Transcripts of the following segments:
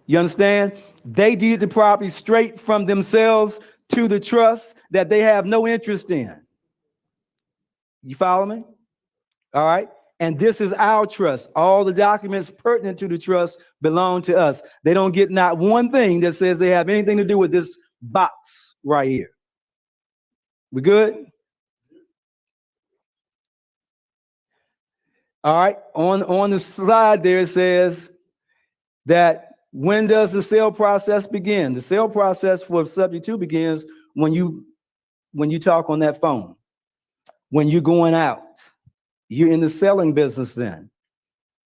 You understand? They deed the property straight from themselves to the trust that they have no interest in. You follow me? All right. And this is our trust. All the documents pertinent to the trust belong to us. They don't get not one thing that says they have anything to do with this box right here. We good? All right. On the slide there, it says that when does the sale process begin? The sale process for subject to begins when you talk on that phone. When you're going out, you're in the selling business then.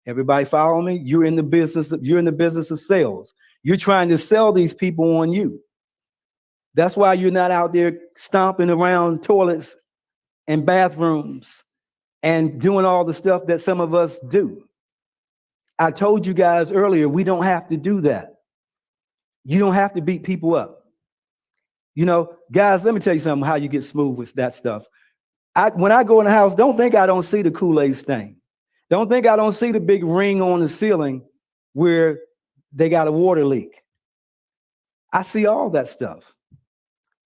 Everybody follow me? You're in the business of sales. You're trying to sell these people on you. That's why you're not out there stomping around toilets and bathrooms and doing all the stuff that some of us do. I told you guys earlier, we don't have to do that. You don't have to beat people up. You know, guys, let me tell you something, how you get smooth with that stuff. When I go in the house, don't think I don't see the Kool-Aid stain. Don't think I don't see the big ring on the ceiling where they got a water leak. I see all that stuff.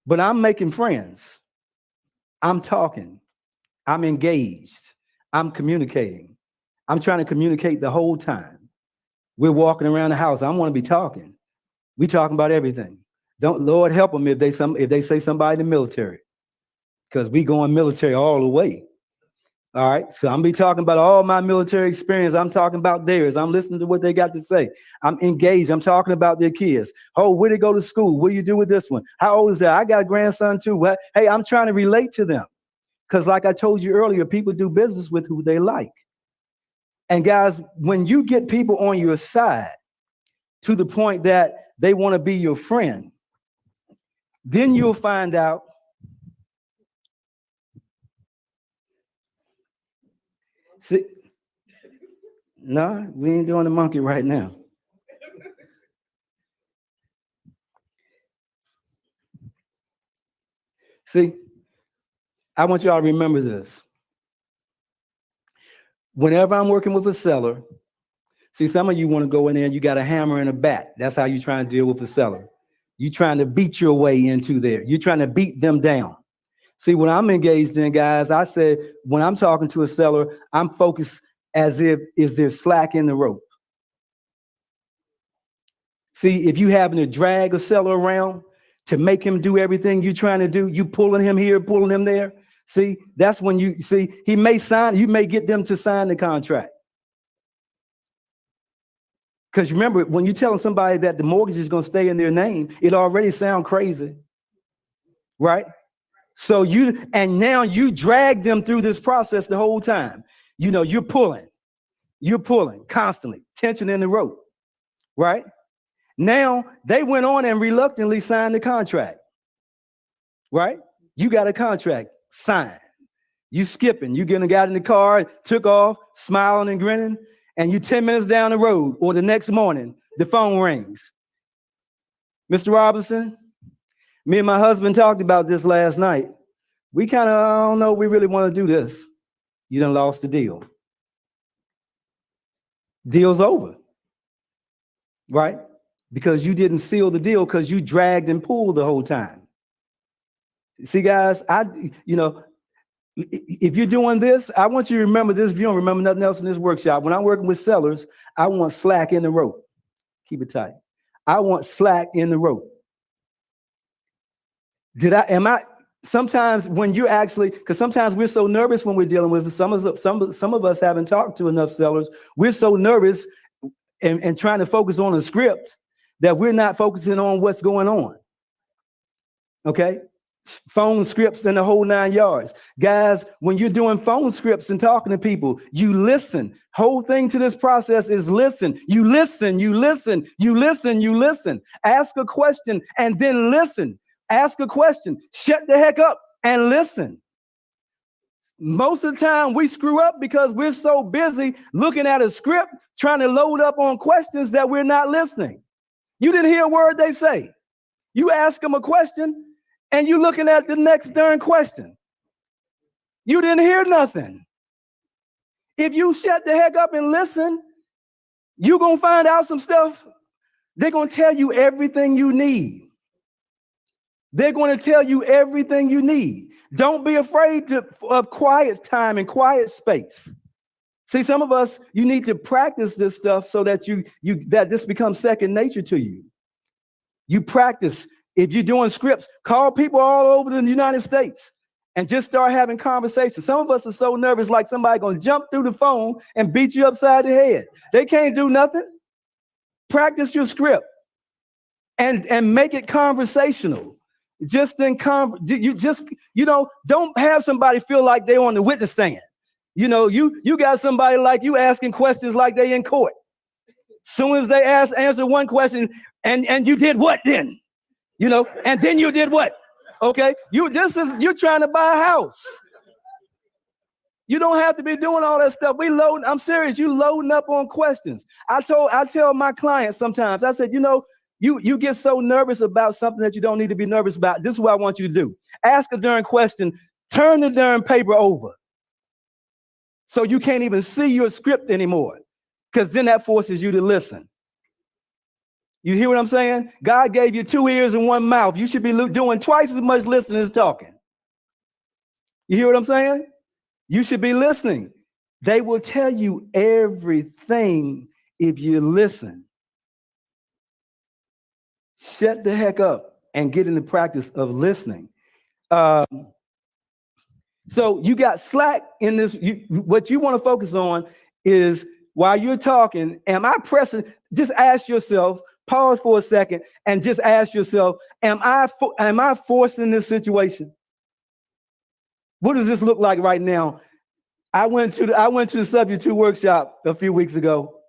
But I'm making friends. I'm talking. I'm engaged. I'm communicating. I'm trying to communicate the whole time. We're walking around the house. I want to be talking. We talking about everything. Don't, Lord help them if they say somebody in the military, because we going military all the way. All right. So I'm be talking about all my military experience. I'm talking about theirs. I'm listening to what they got to say. I'm engaged. I'm talking about their kids. Oh, where they go to school? What do you do with this one? How old is that? I got a grandson too. Well, hey, I'm trying to relate to them. Because like I told you earlier, people do business with who they like. And guys, when you get people on your side to the point that they want to be your friend, then you'll find out see, no, we ain't doing the monkey right now. See, I want y'all to remember this. Whenever I'm working with a seller, see, some of you want to go in there and you got a hammer and a bat. That's how you trying to deal with the seller. You're trying to beat your way into there. You're trying to beat them down. See, when I'm engaged in, guys, I said, when I'm talking to a seller, I'm focused as if, is there slack in the rope? See, if you having to drag a seller around to make him do everything you're trying to do, you pulling him here, pulling him there. See, that's when you see, he may sign, you may get them to sign the contract. Because remember, when you're telling somebody that the mortgage is going to stay in their name, it already sounds crazy, right? So now you drag them through this process the whole time. You know, you're pulling constantly, tension in the rope, right? Now they went on and reluctantly signed the contract, right? You got a contract signed. You skipping, you got in the car, took off, smiling and grinning, and you 10 minutes down the road or the next morning, the phone rings. Mr. Robinson, me and my husband talked about this last night. We kind of, I don't know, we really want to do this. You done lost the deal. Deal's over, right? Because you didn't seal the deal because you dragged and pulled the whole time. See, guys, if you're doing this, I want you to remember this. If you don't remember nothing else in this workshop, when I'm working with sellers, I want slack in the rope. Keep it tight. I want slack in the rope. Sometimes when you're actually, because sometimes we're so nervous when we're dealing with some of us haven't talked to enough sellers. We're so nervous and trying to focus on a script that we're not focusing on what's going on. Okay? Phone scripts and the whole 9 yards. Guys, when you're doing phone scripts and talking to people, you listen. Whole thing to this process is listen. You listen, you listen, you listen, you listen. Ask a question and then listen. Ask a question, shut the heck up and listen. Most of the time we screw up because we're so busy looking at a script, trying to load up on questions that we're not listening. You didn't hear a word they say. You ask them a question and you're looking at the next darn question. You didn't hear nothing. If you shut the heck up and listen, you're going to find out some stuff They're going to tell you everything you need. They're going to tell you everything you need. Don't be afraid of quiet time and quiet space. See, some of us, you need to practice this stuff so that that this becomes second nature to you. You practice. If you're doing scripts, call people all over the United States and just start having conversations. Some of us are so nervous, like somebody going to jump through the phone and beat you upside the head. They can't do nothing. Practice your script and make it conversational. Don't have somebody feel like they're on the witness stand. You got somebody like you asking questions like they in court. Soon as they answer one question, and you did what then? And then you did what? Okay, you're trying to buy a house. You don't have to be doing all that stuff. I'm serious, you loading up on questions. I tell my clients sometimes, I said, you get so nervous about something that you don't need to be nervous about. This is what I want you to do. Ask a darn question, turn the darn paper over. So you can't even see your script anymore, because then that forces you to listen. You hear what I'm saying? God gave you 2 ears and 1 mouth. You should be doing twice as much listening as talking. You hear what I'm saying? You should be listening. They will tell you everything if you listen. Shut the heck up and get in the practice of listening. So you got slack in this. What you want to focus on is, while you're talking, am I pressing? Just ask yourself, pause for a second and just ask yourself, am I forcing this situation? What does this look like right now? I went to the Subject 2 workshop a few weeks ago,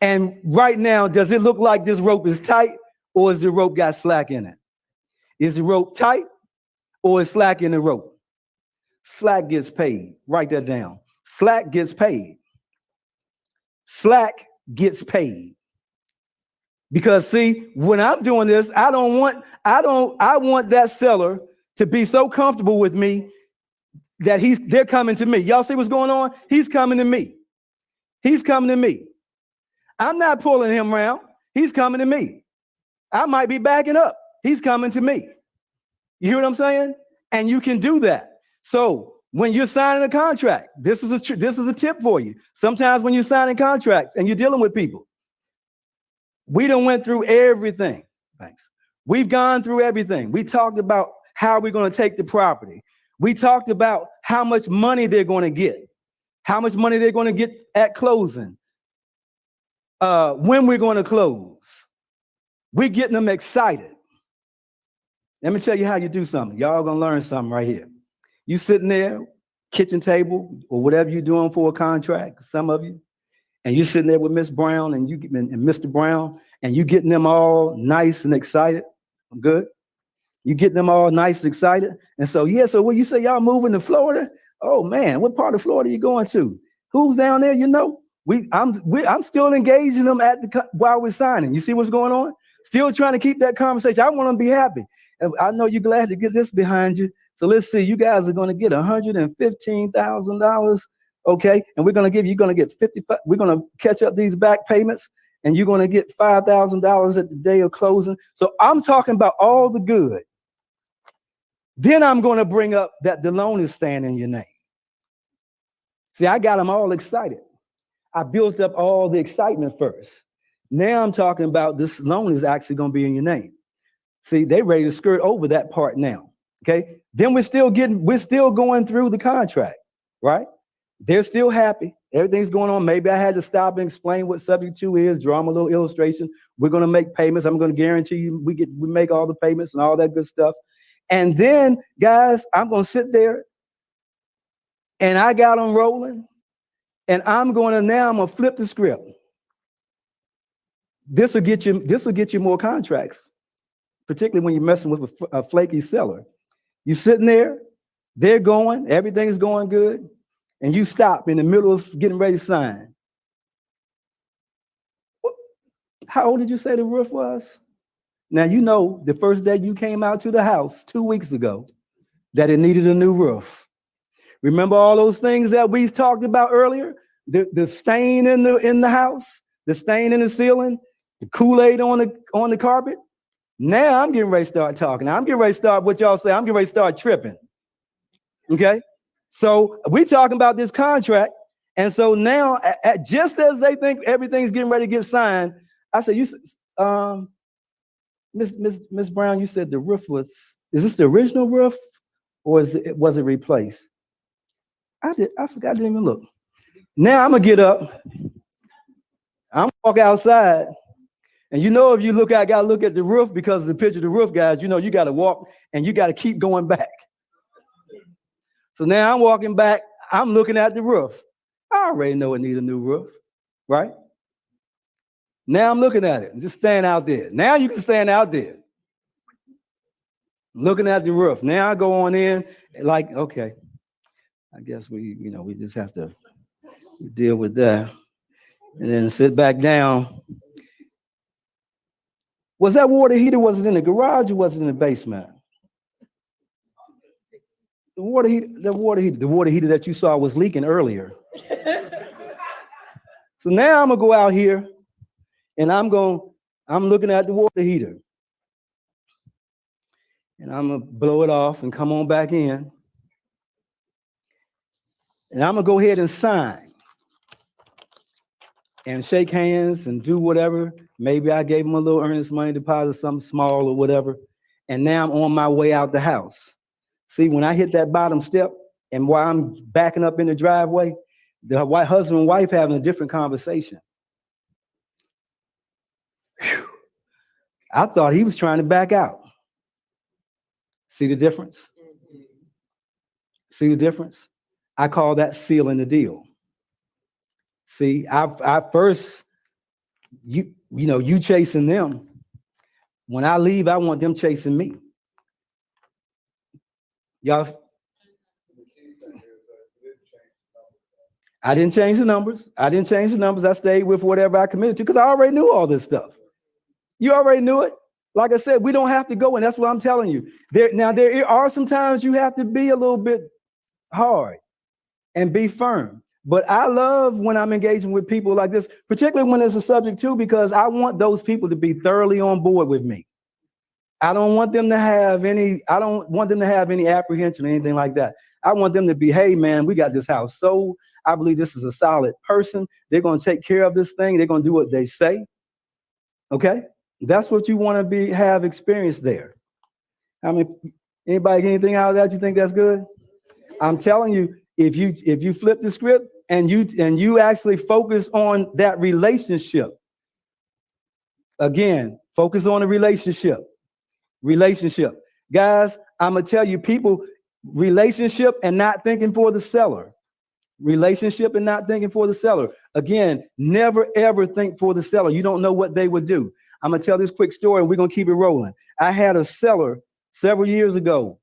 and right now, does it look like this rope is tight, or is the rope got slack in it? Is the rope tight, or is slack in the rope? Slack gets paid. Write that down. Slack gets paid. Slack gets paid. Because see, when I'm doing this, I want that seller to be so comfortable with me that they're coming to me. Y'all see what's going on? He's coming to me. He's coming to me. I'm not pulling him around. He's coming to me. I might be backing up. He's coming to me. You hear what I'm saying? And you can do that. So when you're signing a contract, this is a tip for you. Sometimes when you're signing contracts and you're dealing with people, we done went through everything. Thanks. We've gone through everything. We talked about how we're going to take the property. We talked about how much money they're going to get, how much money they're going to get at closing, when we're going to close. We're getting them excited. Let me tell you how you do something. Y'all going to learn something right here. You sitting there, kitchen table, or whatever you're doing for a contract, some of you, and you're sitting there with Miss Brown and Mr. Brown, and you getting them all nice and excited. Good. You getting them all nice and excited. And so, so when you say y'all moving to Florida, oh man, what part of Florida are you going to? Who's down there? I'm still engaging them while we're signing. You see what's going on? Still trying to keep that conversation. I want them to be happy. And I know you're glad to get this behind you. So let's see, you guys are going to get $115,000. Okay. And you're going to get 55. We're going to catch up these back payments, and you're going to get $5,000 at the day of closing. So I'm talking about all the good. Then I'm going to bring up that the loan is staying in your name. See, I got them all excited. I built up all the excitement first. Now I'm talking about this loan is actually going to be in your name. See, they ready to skirt over that part now. Okay. Then we're still going through the contract, right? They're still happy. Everything's going on. Maybe I had to stop and explain what Subject 2 is, draw them a little illustration. We're going to make payments. I'm going to guarantee you we make all the payments and all that good stuff. And then, guys, I'm going to sit there, and I got them rolling, and I'm going to flip the script. This will get you more contracts, particularly when you're messing with a flaky seller. You're sitting there, they're going, everything's going good, and you stop in the middle of getting ready to sign. How old did you say the roof was? Now, you know, the first day you came out to the house 2 weeks ago that it needed a new roof. Remember all those things that we talked about earlier? The stain in the house, the stain in the ceiling. The Kool-Aid on the carpet. Now I'm getting ready to start talking. I'm getting ready to start what y'all say. I'm getting ready to start tripping. Okay. So we're talking about this contract. And so now, just as they think everything's getting ready to get signed, I said, Miss Brown, you said the roof is this the original roof or was it replaced? I forgot, I didn't even look. Now I'm gonna get up, I'm gonna walk outside, and if you look, I gotta look at the roof because of the picture of the roof, guys. You gotta walk and you gotta keep going back. So now I'm walking back, I'm looking at the roof. I already know it needs a new roof, right? Now I'm looking at it, just stand out there. Now you can stand out there. Looking at the roof. Now I go on in, like, okay, I guess we just have to deal with that. And then sit back down. Was that water heater, was it in the garage or was it in the basement? The water heater that you saw was leaking earlier. So now I'm gonna go out here and I'm looking at the water heater. And I'm gonna blow it off and come on back in. And I'm gonna go ahead and sign and shake hands and do whatever. Maybe I gave him a little earnest money deposit, something small or whatever. And now I'm on my way out the house. See, when I hit that bottom step and while I'm backing up in the driveway, the husband and wife having a different conversation. Whew. I thought he was trying to back out. See the difference? See the difference? I call that sealing the deal. See, I first, you chasing them. When I leave, I want them chasing me. Y'all, I didn't change the numbers. I stayed with whatever I committed to because I already knew all this stuff. You already knew it. Like I said, we don't have to go, and that's what I'm telling you. There are some times you have to be a little bit hard and be firm. But I love when I'm engaging with people like this, particularly when it's a subject too, because I want those people to be thoroughly on board with me. I don't want them to have any apprehension or anything like that. I want them to be, hey man, we got this house sold. I believe this is a solid person. They're going to take care of this thing. They're going to do what they say. Okay? That's what you want to have experience there. I mean, anybody get anything out of that? You think that's good? I'm telling you, if you flip the script and you actually focus on that relationship, again, focus on the relationship. Guys, I'm gonna tell you, people, relationship and not thinking for the seller. Relationship and not thinking for the seller. Again, never ever think for the seller. You don't know what they would do. I'm gonna tell this quick story and we're gonna keep it rolling. I had a seller several years ago.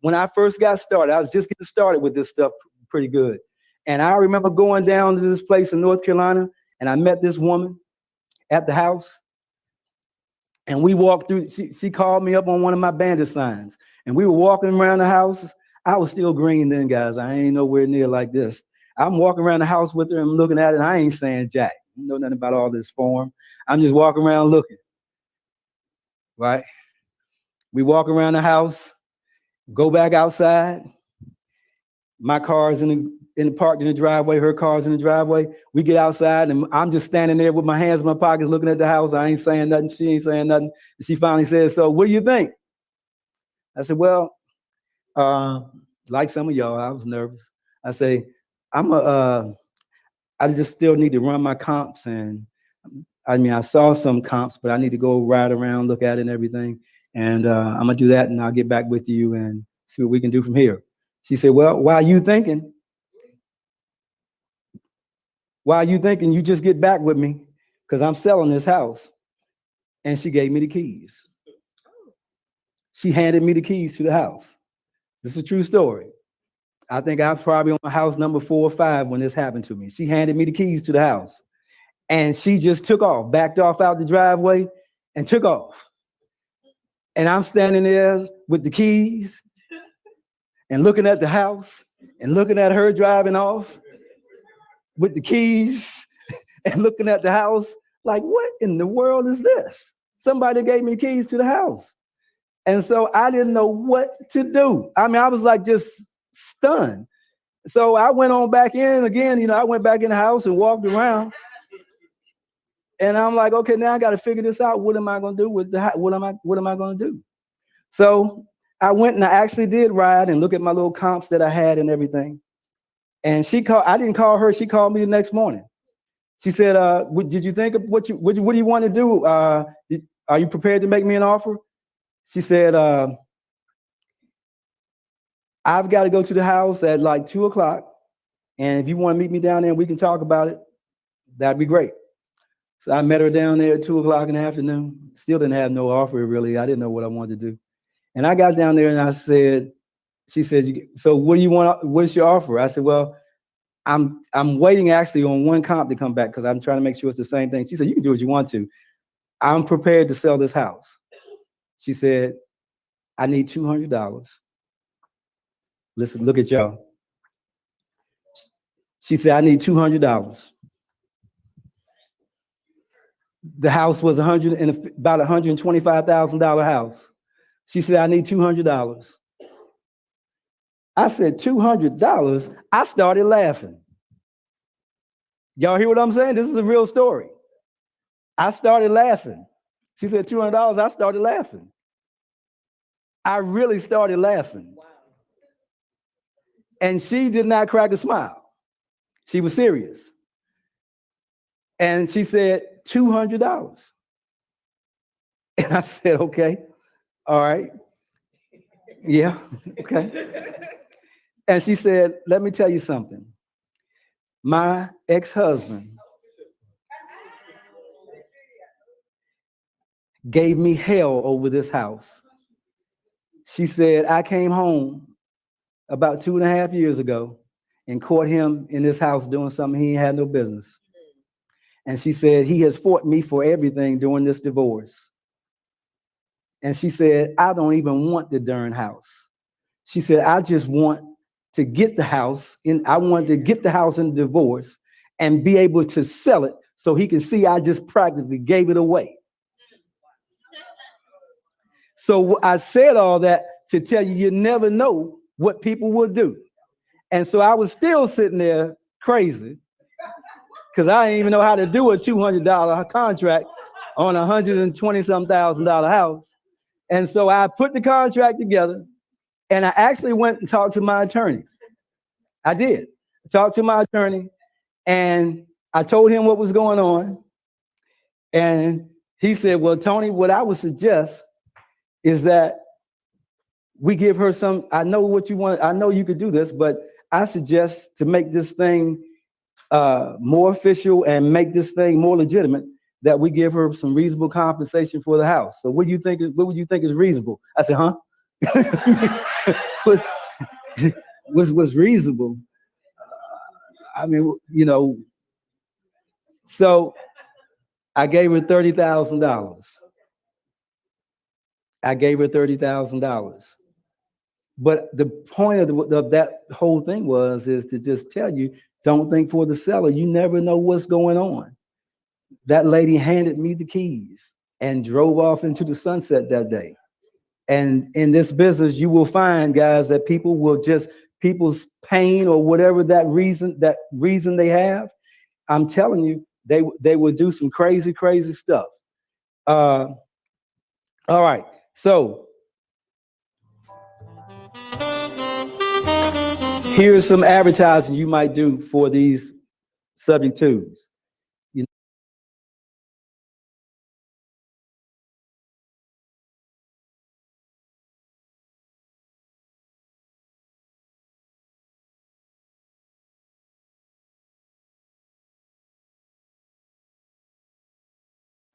When I first got started, I was just getting started with this stuff pretty good. And I remember going down to this place in North Carolina and I met this woman at the house. And we walked through, she called me up on one of my bandit signs. And we were walking around the house. I was still green then, guys. I ain't nowhere near like this. I'm walking around the house with her and looking at it, and I ain't saying jack. I don't know nothing about all this form. I'm just walking around looking, right? We walk around the house, go back outside. My car's in the parked in the driveway, her car's in the driveway. We get outside and I'm just standing there with my hands in my pockets looking at the house. I ain't saying nothing. She ain't saying nothing. And she finally says, so what do you think? I said, well, like some of y'all, I was nervous. I say, I just still need to run my comps. And I mean, I saw some comps, but I need to go ride around, look at it and everything. And I'm gonna do that and I'll get back with you and see what we can do from here. She said, well, why are you thinking? You just get back with me because I'm selling this house. And she gave me the keys. She handed me the keys to the house. This is a true story. I think I was probably on house number 4 or 5 when this happened to me. She handed me the keys to the house. And she just took off, backed off out the driveway and took off. And I'm standing there with the keys and looking at the house and looking at her driving off with the keys and looking at the house Like, what in the world is this? Somebody gave me the keys to the house. And so I didn't know what to do. I mean, I was like just stunned. So I went on back in again, I went back in the house and walked around. And I'm like, okay, now I got to figure this out. What am I going to do with the house? What am I going to do? So I went and I actually did ride and look at my little comps that I had and everything. And I didn't call her. She called me the next morning. She said, did you think of what do you want to do? Are you prepared to make me an offer? She said, I've got to go to the house at like 2:00. And if you want to meet me down there and we can talk about it, that'd be great. So I met her down there at 2:00 in the afternoon. Still didn't have no offer, really. I didn't know what I wanted to do. And I got down there and I said, she said, so what do you want? What's your offer? I said, well, I'm waiting actually on one comp to come back because I'm trying to make sure it's the same thing. She said, you can do what you want to. I'm prepared to sell this house. She said, I need $200. Listen, look at y'all. She said, I need $200. The house was about $125,000 house. She said, I need $200. I said, $200? I started laughing. Y'all hear what I'm saying? This is a real story. I started laughing. She said, $200. I started laughing. I really started laughing. Wow. And she did not crack a smile. She was serious. And she said, $200. And I said, okay, all right. Yeah, okay. And she said, let me tell you something. My ex-husband gave me hell over this house. She said, I came home about 2.5 years ago and caught him in this house doing something he had no business. And she said, he has fought me for everything during this divorce. And she said, I don't even want the darn house. She said, I just want to get the house I wanted to get the house in divorce and be able to sell it so he can see I just practically gave it away. So I said all that to tell you, you never know what people will do. And so I was still sitting there crazy because I didn't even know how to do a $200 contract on $120,000 house. And so I put the contract together and I actually went and talked to my attorney. I did. I talked to my attorney and I told him what was going on. And he said, well, Tony, what I would suggest is that we give her some, I know what you want. I know you could do this, but I suggest to make this thing more official and make this thing more legitimate, that we give her some reasonable compensation for the house. So what would you think is reasonable? I said, huh? was reasonable. I mean, so I gave her $30,000. I gave her $30,000. But the point of that whole thing is to just tell you, don't think for the seller. You never know what's going on. That lady handed me the keys and drove off into the sunset that day. And in this business, you will find, guys, that people's pain or whatever that reason they have, I'm telling you, they will do some crazy stuff. All right, so here's some advertising you might do for these subject twos.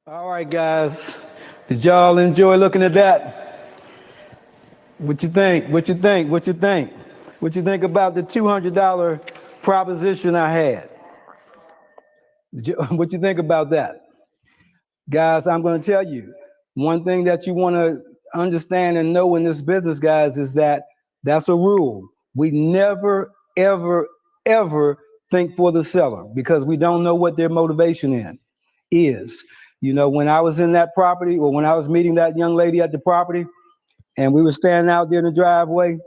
All right, guys. Did y'all enjoy looking at that? What you think? What you think about the $200 proposition I had? What you think about that? Guys, I'm going to tell you, one thing that you want to understand and know in this business, guys, is that that's a rule. We never, ever, ever think for the seller because we don't know what their motivation is. is. You know, when I was in that property, or when I was meeting that young lady at the property, and we were standing out there in the driveway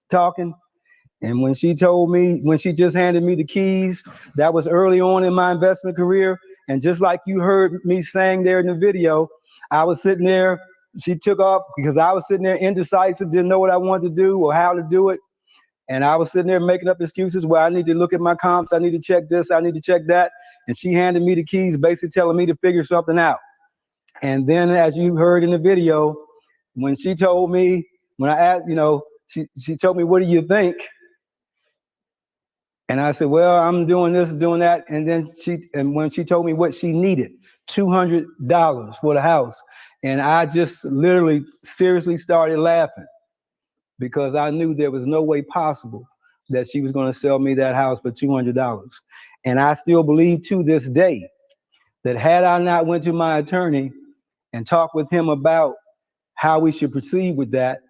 talking, and when she just handed me the keys, that was early on in my investment career. And just like you heard me saying there in the video, I was sitting there, she took off because I was sitting there indecisive, didn't know what I wanted to do or how to do it. And I was sitting there making up excuses where I need to look at my comps, I need to check this, I need to check that. And she handed me the keys, basically telling me to figure something out. And then, as you heard in the video, when she told me, when I asked, you know, she told me, what do you think? And I said, well, I'm doing this, doing that. And then when she told me what she needed, $200 for the house. And I just literally seriously started laughing, because I knew there was no way possible that she was going to sell me that house for $200. And I still believe to this day that had I not went to my attorney and talked with him about how we should proceed with that,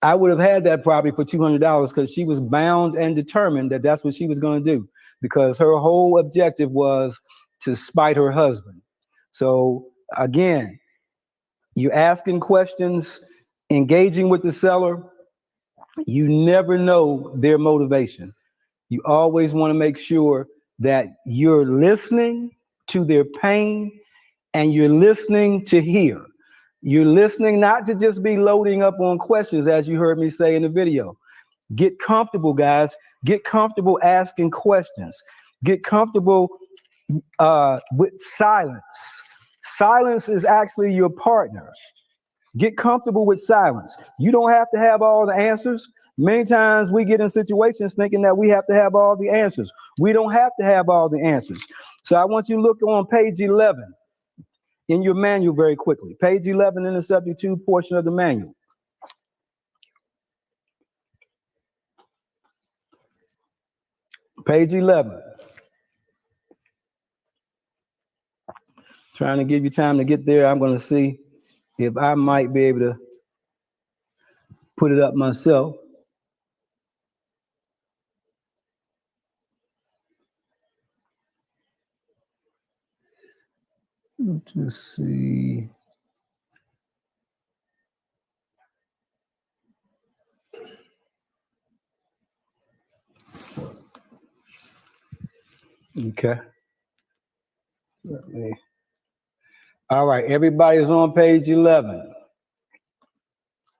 I would have had that property for $200, because she was bound and determined that that's what she was going to do, because her whole objective was to spite her husband. So again, you're asking questions, engaging with the seller. You never know their motivation. You always want to make sure that you're listening to their pain, and you're listening to hear. You're listening not to just be loading up on questions, as you heard me say in the video. Get comfortable, guys. Get comfortable asking questions. Get comfortable with silence. Silence is actually your partner. Get comfortable with silence. You don't have to have all the answers. Many times we get in situations thinking that we have to have all the answers. We don't have to have all the answers. So I want you to look on page 11 in your manual very quickly. Page 11 in the subject to portion of the manual. Page 11. Trying to give you time to get there. I'm going to see if I might be able to put it up myself. Let's see. Okay. All right, everybody's on page 11.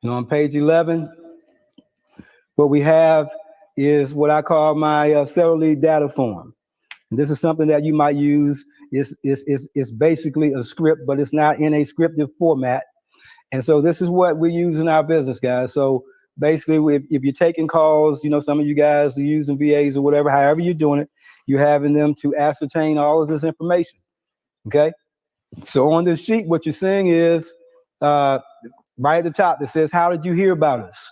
And on page 11, what we have is what I call my seller lead data form. And this is something that you might use. It's basically a script, but it's not in a scripted format. And so this is what we use in our business, guys. So basically, if you're taking calls, you know, some of you guys are using VAs or whatever, however you're doing it, you're having them to ascertain all of this information, okay? So on this sheet, what you're seeing is right at the top, it says, how did you hear about us?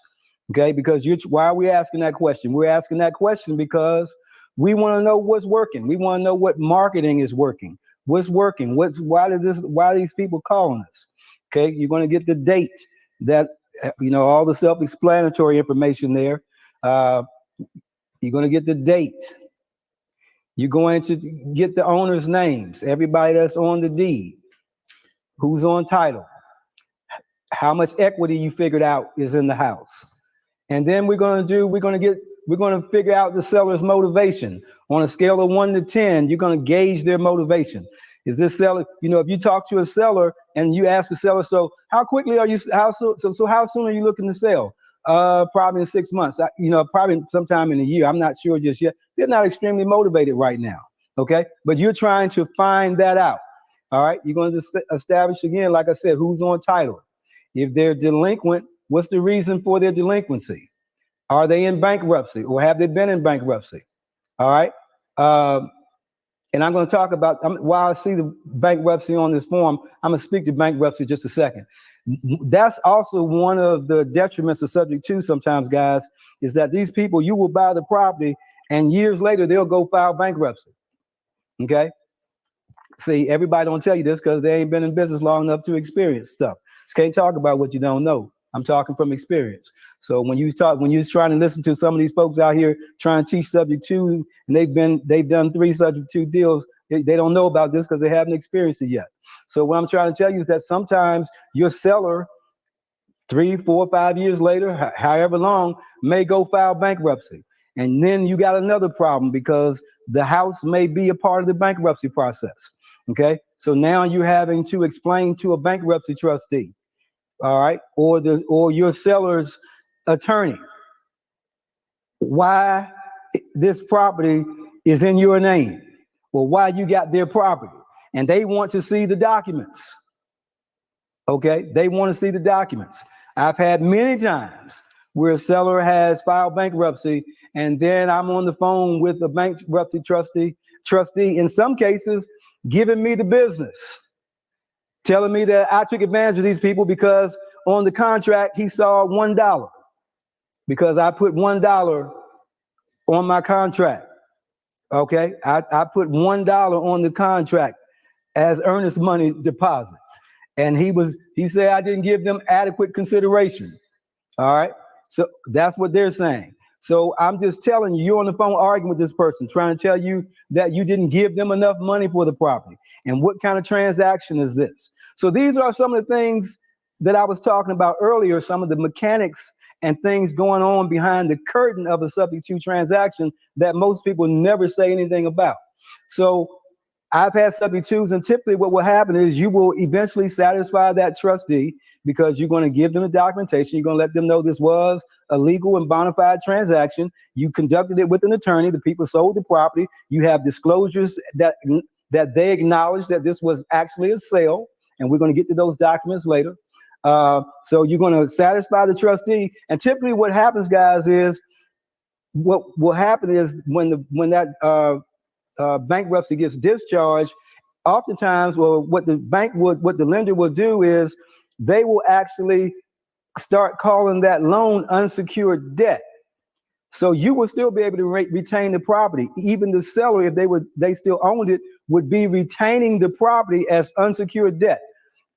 Okay, because why are we asking that question? We're asking that question because we want to know what's working. We want to know what marketing is working. What's working? Why are these people calling us? Okay, you're going to get the date, that, you know, all the self-explanatory information there. You're going to get the date. You're going to get the owner's names, everybody that's on the deed, who's on title, how much equity you figured out is in the house. And then we're going to figure out the seller's motivation. On a scale of 1 to 10, you're going to gauge their motivation. Is this seller, you know, if you talk to a seller and you ask the seller, so how quickly are you, how soon are you looking to sell? Probably in 6 months, you know, probably sometime in a year. I'm not sure just yet. They're not extremely motivated right now. Okay. But you're trying to find that out. All right. You're going to establish again, like I said, who's on title. If they're delinquent, what's the reason for their delinquency? Are they in bankruptcy, or have they been in bankruptcy? All right. And I'm going to talk about, while I see the bankruptcy on this form, I'm going to speak to bankruptcy just a second. That's also one of the detriments of subject to sometimes, guys, is that these people, you will buy the property and years later, they'll go file bankruptcy. Okay. See, everybody don't tell you this because they ain't been in business long enough to experience stuff. Just can't talk about what you don't know. I'm talking from experience. So when you're trying to listen to some of these folks out here trying to teach subject to, and they've done 3 subject to deals, they don't know about this because they haven't experienced it yet. So what I'm trying to tell you is that sometimes your seller, 3, 4, 5 years later, however long, may go file bankruptcy. And then you got another problem because the house may be a part of the bankruptcy process. Okay, so now you're having to explain to a bankruptcy trustee, all right, or your seller's attorney, why this property is in your name, or why you got their property, and they want to see the documents. Okay, they want to see the documents. I've had many times where a seller has filed bankruptcy, and then I'm on the phone with a bankruptcy trustee, in some cases, giving me the business, telling me that I took advantage of these people because on the contract, he saw $1 because I put $1 on my contract. Okay, I put $1 on the contract as earnest money deposit. And he said I didn't give them adequate consideration. All right. So that's what they're saying. So I'm just telling you, you're on the phone arguing with this person, trying to tell you that you didn't give them enough money for the property. And what kind of transaction is this? So these are some of the things that I was talking about earlier, some of the mechanics and things going on behind the curtain of a subject to transaction that most people never say anything about. So I've had subject twos, and typically what will happen is you will eventually satisfy that trustee because you're going to give them the documentation. You're going to let them know this was a legal and bona fide transaction. You conducted it with an attorney. The people sold the property. You have disclosures that they acknowledge that this was actually a sale, and we're going to get to those documents later. So you're going to satisfy the trustee, and typically what happens, guys, is what will happen is when that bankruptcy gets discharged, oftentimes, well, what the lender will do is they will actually start calling that loan unsecured debt. So you will still be able to retain the property. Even the seller, if they still owned it, would be retaining the property as unsecured debt,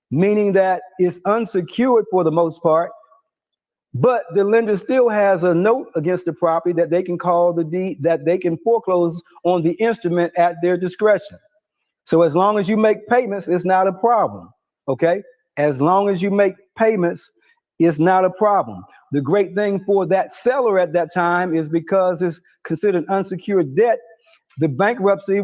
meaning that it's unsecured for the most part, but the lender still has a note against the property that they can call the deed, that they can foreclose on the instrument at their discretion. So as long as you make payments, it's not a problem, okay? As long as you make payments, it's not a problem. The great thing for that seller at that time is because it's considered unsecured debt, the bankruptcy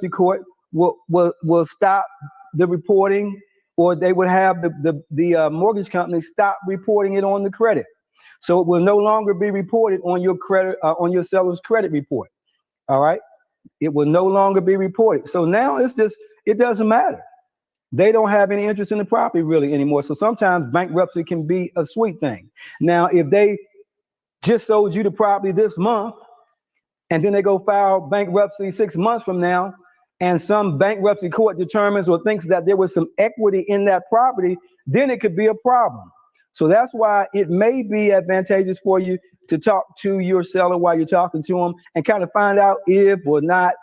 court will stop the reporting, or they would have the mortgage company stop reporting it on the credit. So it will no longer be reported on your credit, on your seller's credit report. All right. It will no longer be reported. So now it doesn't matter. They don't have any interest in the property really anymore. So sometimes bankruptcy can be a sweet thing. Now, if they just sold you the property this month and then they go file bankruptcy 6 months from now, and some bankruptcy court determines or thinks that there was some equity in that property, then it could be a problem. So that's why it may be advantageous for you to talk to your seller while you're talking to them and kind of find out if or not,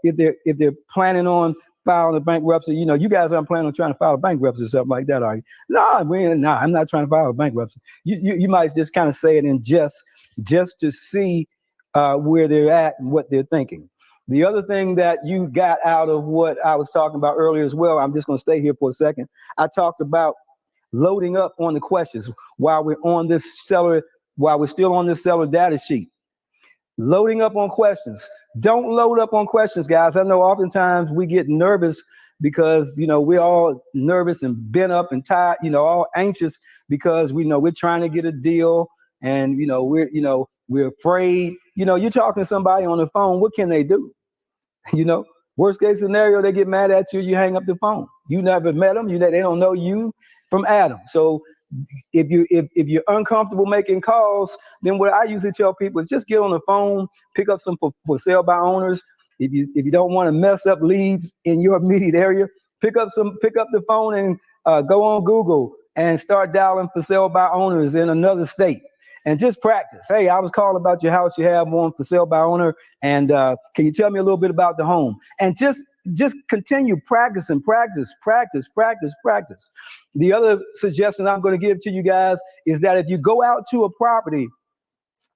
if they're planning on filing a bankruptcy. You know, you guys aren't planning on trying to file a bankruptcy or something like that, are you? No, I'm not trying to file a bankruptcy. You might just kind of say it in just to see where they're at and what they're thinking. The other thing that you got out of what I was talking about earlier as well, I'm just going to stay here for a second. I talked about loading up on the questions while we're still on this seller data sheet. Loading up on questions. Don't load up on questions, guys. I know oftentimes we get nervous because, you know, we're all nervous and bent up and tired, you know, all anxious because we know we're trying to get a deal and, you know, we're afraid. You know, you're talking to somebody on the phone. What can they do? You know, worst case scenario, they get mad at you. You hang up the phone. You never met them. They don't know you from Adam. So if you're uncomfortable making calls, then what I usually tell people is just get on the phone, pick up some for sale by owners. If you don't want to mess up leads in your immediate area, pick up the phone and go on Google and start dialing for sale by owners in another state. And just practice. Hey, I was calling about your house you have on for sale by owner, and can you tell me a little bit about the home? And just just continue practicing, practice. The other suggestion I'm going to give to you guys is that if you go out to a property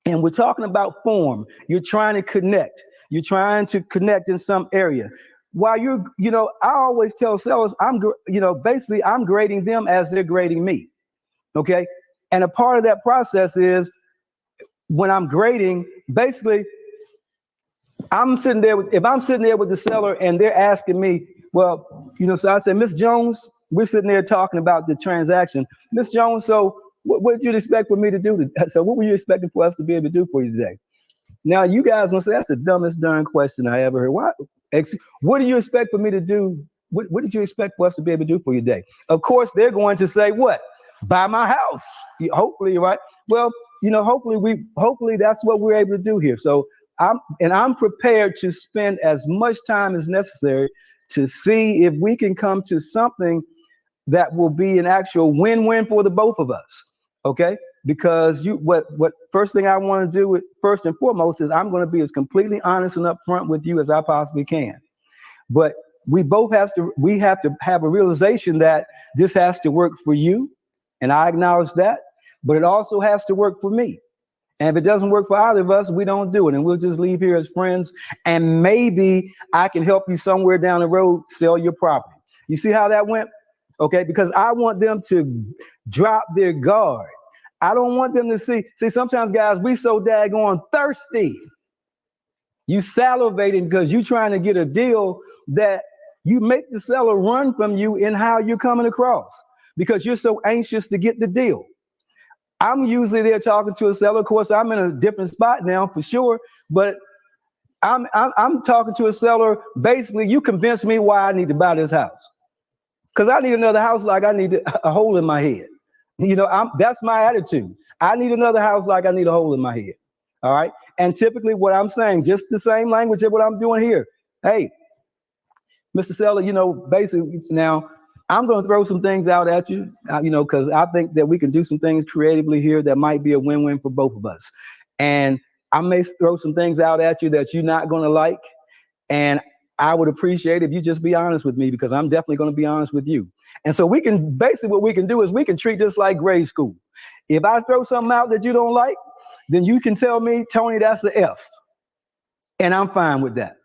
and we're talking about form, you're trying to connect in some area. While I always tell sellers, basically I'm grading them as they're grading me. Okay. And a part of that process is when I'm grading, basically, if I'm sitting there with the seller and they're asking me, well, so I said, Miss Jones, we're sitting there talking about the transaction. Miss Jones, so what did you expect for me to do? So what were you expecting for us to be able to do for you today? Now, you guys will say, that's the dumbest darn question I ever heard. What do you expect for me to do? What did you expect for us to be able to do for you today? Of course, they're going to say, what? Buy my house. Hopefully, right? Well, hopefully that's what we're able to do here. So I'm prepared to spend as much time as necessary to see if we can come to something that will be an actual win-win for the both of us. Okay? Because what first thing I want to do first and foremost is I'm going to be as completely honest and upfront with you as I possibly can. But we have to have a realization that this has to work for you, and I acknowledge that, but it also has to work for me. And if it doesn't work for either of us, we don't do it, and we'll just leave here as friends, and maybe I can help you somewhere down the road sell your property. You see how that went? Okay, because I want them to drop their guard. I don't want them to see sometimes, guys, we so daggone thirsty. You salivating because you're trying to get a deal that you make the seller run from you in how you're coming across because you're so anxious to get the deal. I'm usually there talking to a seller. Of course, I'm in a different spot now for sure, but I'm talking to a seller. Basically, you convince me why I need to buy this house because I need another house like I need a hole in my head. That's my attitude. I need another house like I need a hole in my head. All right. And typically what I'm saying, just the same language of what I'm doing here. Hey, Mr. Seller, basically now I'm going to throw some things out at you, because I think that we can do some things creatively here that might be a win-win for both of us. And I may throw some things out at you that you're not going to like. And I would appreciate if you just be honest with me because I'm definitely going to be honest with you. And so what we can do is we can treat this like grade school. If I throw something out that you don't like, then you can tell me, Tony, that's an F. And I'm fine with that.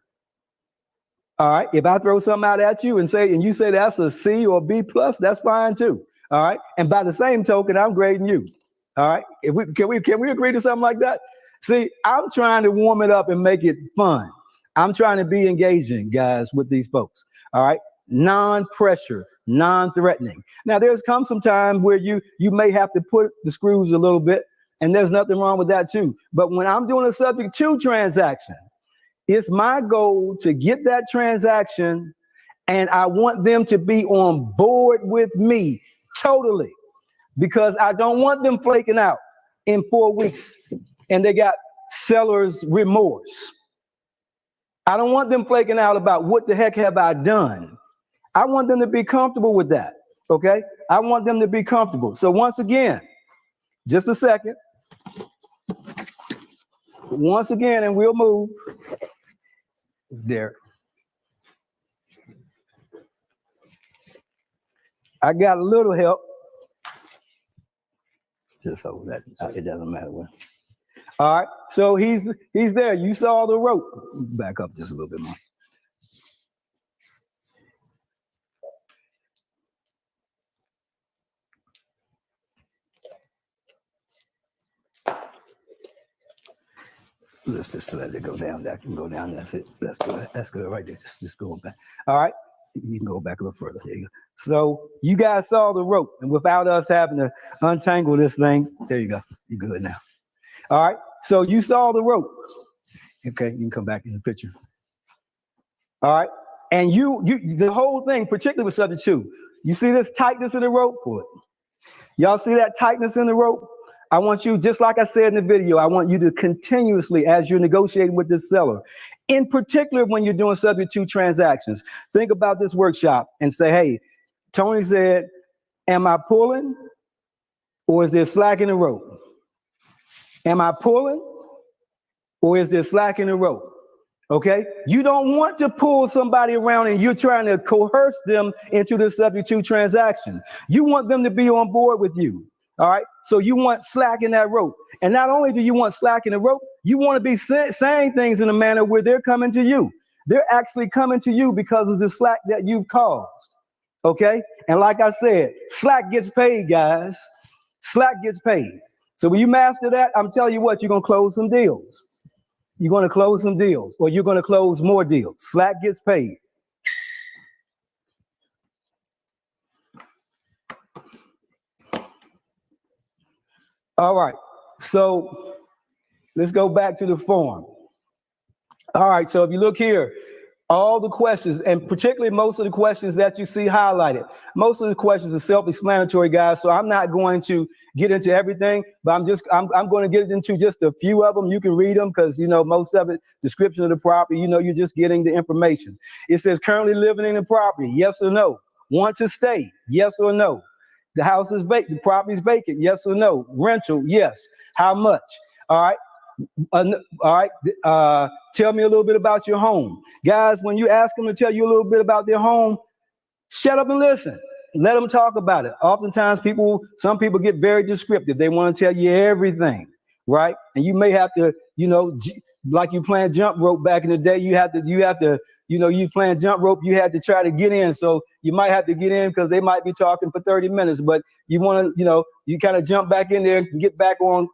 All right. If I throw something out at you and you say that's a C or B plus, that's fine too. All right. And by the same token, I'm grading you. All right. Can we agree to something like that? See, I'm trying to warm it up and make it fun. I'm trying to be engaging, guys, with these folks. All right. Non-pressure, non-threatening. Now, there's come some time where you may have to put the screws a little bit, and there's nothing wrong with that too. But when I'm doing a subject to transaction, it's my goal to get that transaction, and I want them to be on board with me totally, because I don't want them flaking out in 4 weeks and they got seller's remorse. I don't want them flaking out about what the heck have I done. I want them to be comfortable with that, okay? I want them to be comfortable. So once again, just a second. Once again, and we'll move. There. I got a little help. Just hold that. It doesn't matter what. All right. So he's there. You saw the rope. Back up just a little bit more. Let's just let it go down. That can go down. That's it. That's good. That's good right there. Just going back. All right. You can go back a little further. There you go. So you guys saw the rope, and without us having to untangle this thing, there you go. You're good now. All right. So you saw the rope. Okay. You can come back in the picture. All right. And the whole thing, particularly with subject 2, you see this tightness in the rope? Pull it. Y'all see that tightness in the rope? I want you, just like I said in the video, I want you to continuously, as you're negotiating with this seller, in particular when you're doing subject to transactions, think about this workshop and say, hey, Tony said, am I pulling or is there slack in the rope? Am I pulling or is there slack in the rope? Okay, you don't want to pull somebody around and you're trying to coerce them into the subject to transaction. You want them to be on board with you. All right, so you want slack in that rope. And not only do you want slack in the rope, you want to be saying things in a manner where they're coming to you. They're actually coming to you because of the slack that you've caused. Okay, and like I said, slack gets paid, guys. Slack gets paid. So when you master that, I'm telling you what, you're going to close some deals. You're going to close some deals, or you're going to close more deals. Slack gets paid. All right, so let's go back to the form. All right, so if you look here, all the questions, and particularly most of the questions that you see highlighted, most of the questions are self-explanatory, guys, so I'm not going to get into everything, but I'm going to get into just a few of them. You can read them because, you know, most of it, description of the property, you know, you're just getting the information. It says currently living in the property, yes or no. Want to stay, yes or no. The house is vacant, the property is vacant, yes or no. Rental, yes. How much? All right. All right. Tell me a little bit about your home. Guys, when you ask them to tell you a little bit about their home, shut up and listen. Let them talk about it. Oftentimes some people get very descriptive. They want to tell you everything, right? And you may have to, you know, like you playing jump rope back in the day, you have to, you know, you playing jump rope, you had to try to get in. So you might have to get in because they might be talking for 30 minutes, but you want to, you know, you kind of jump back in there and get back on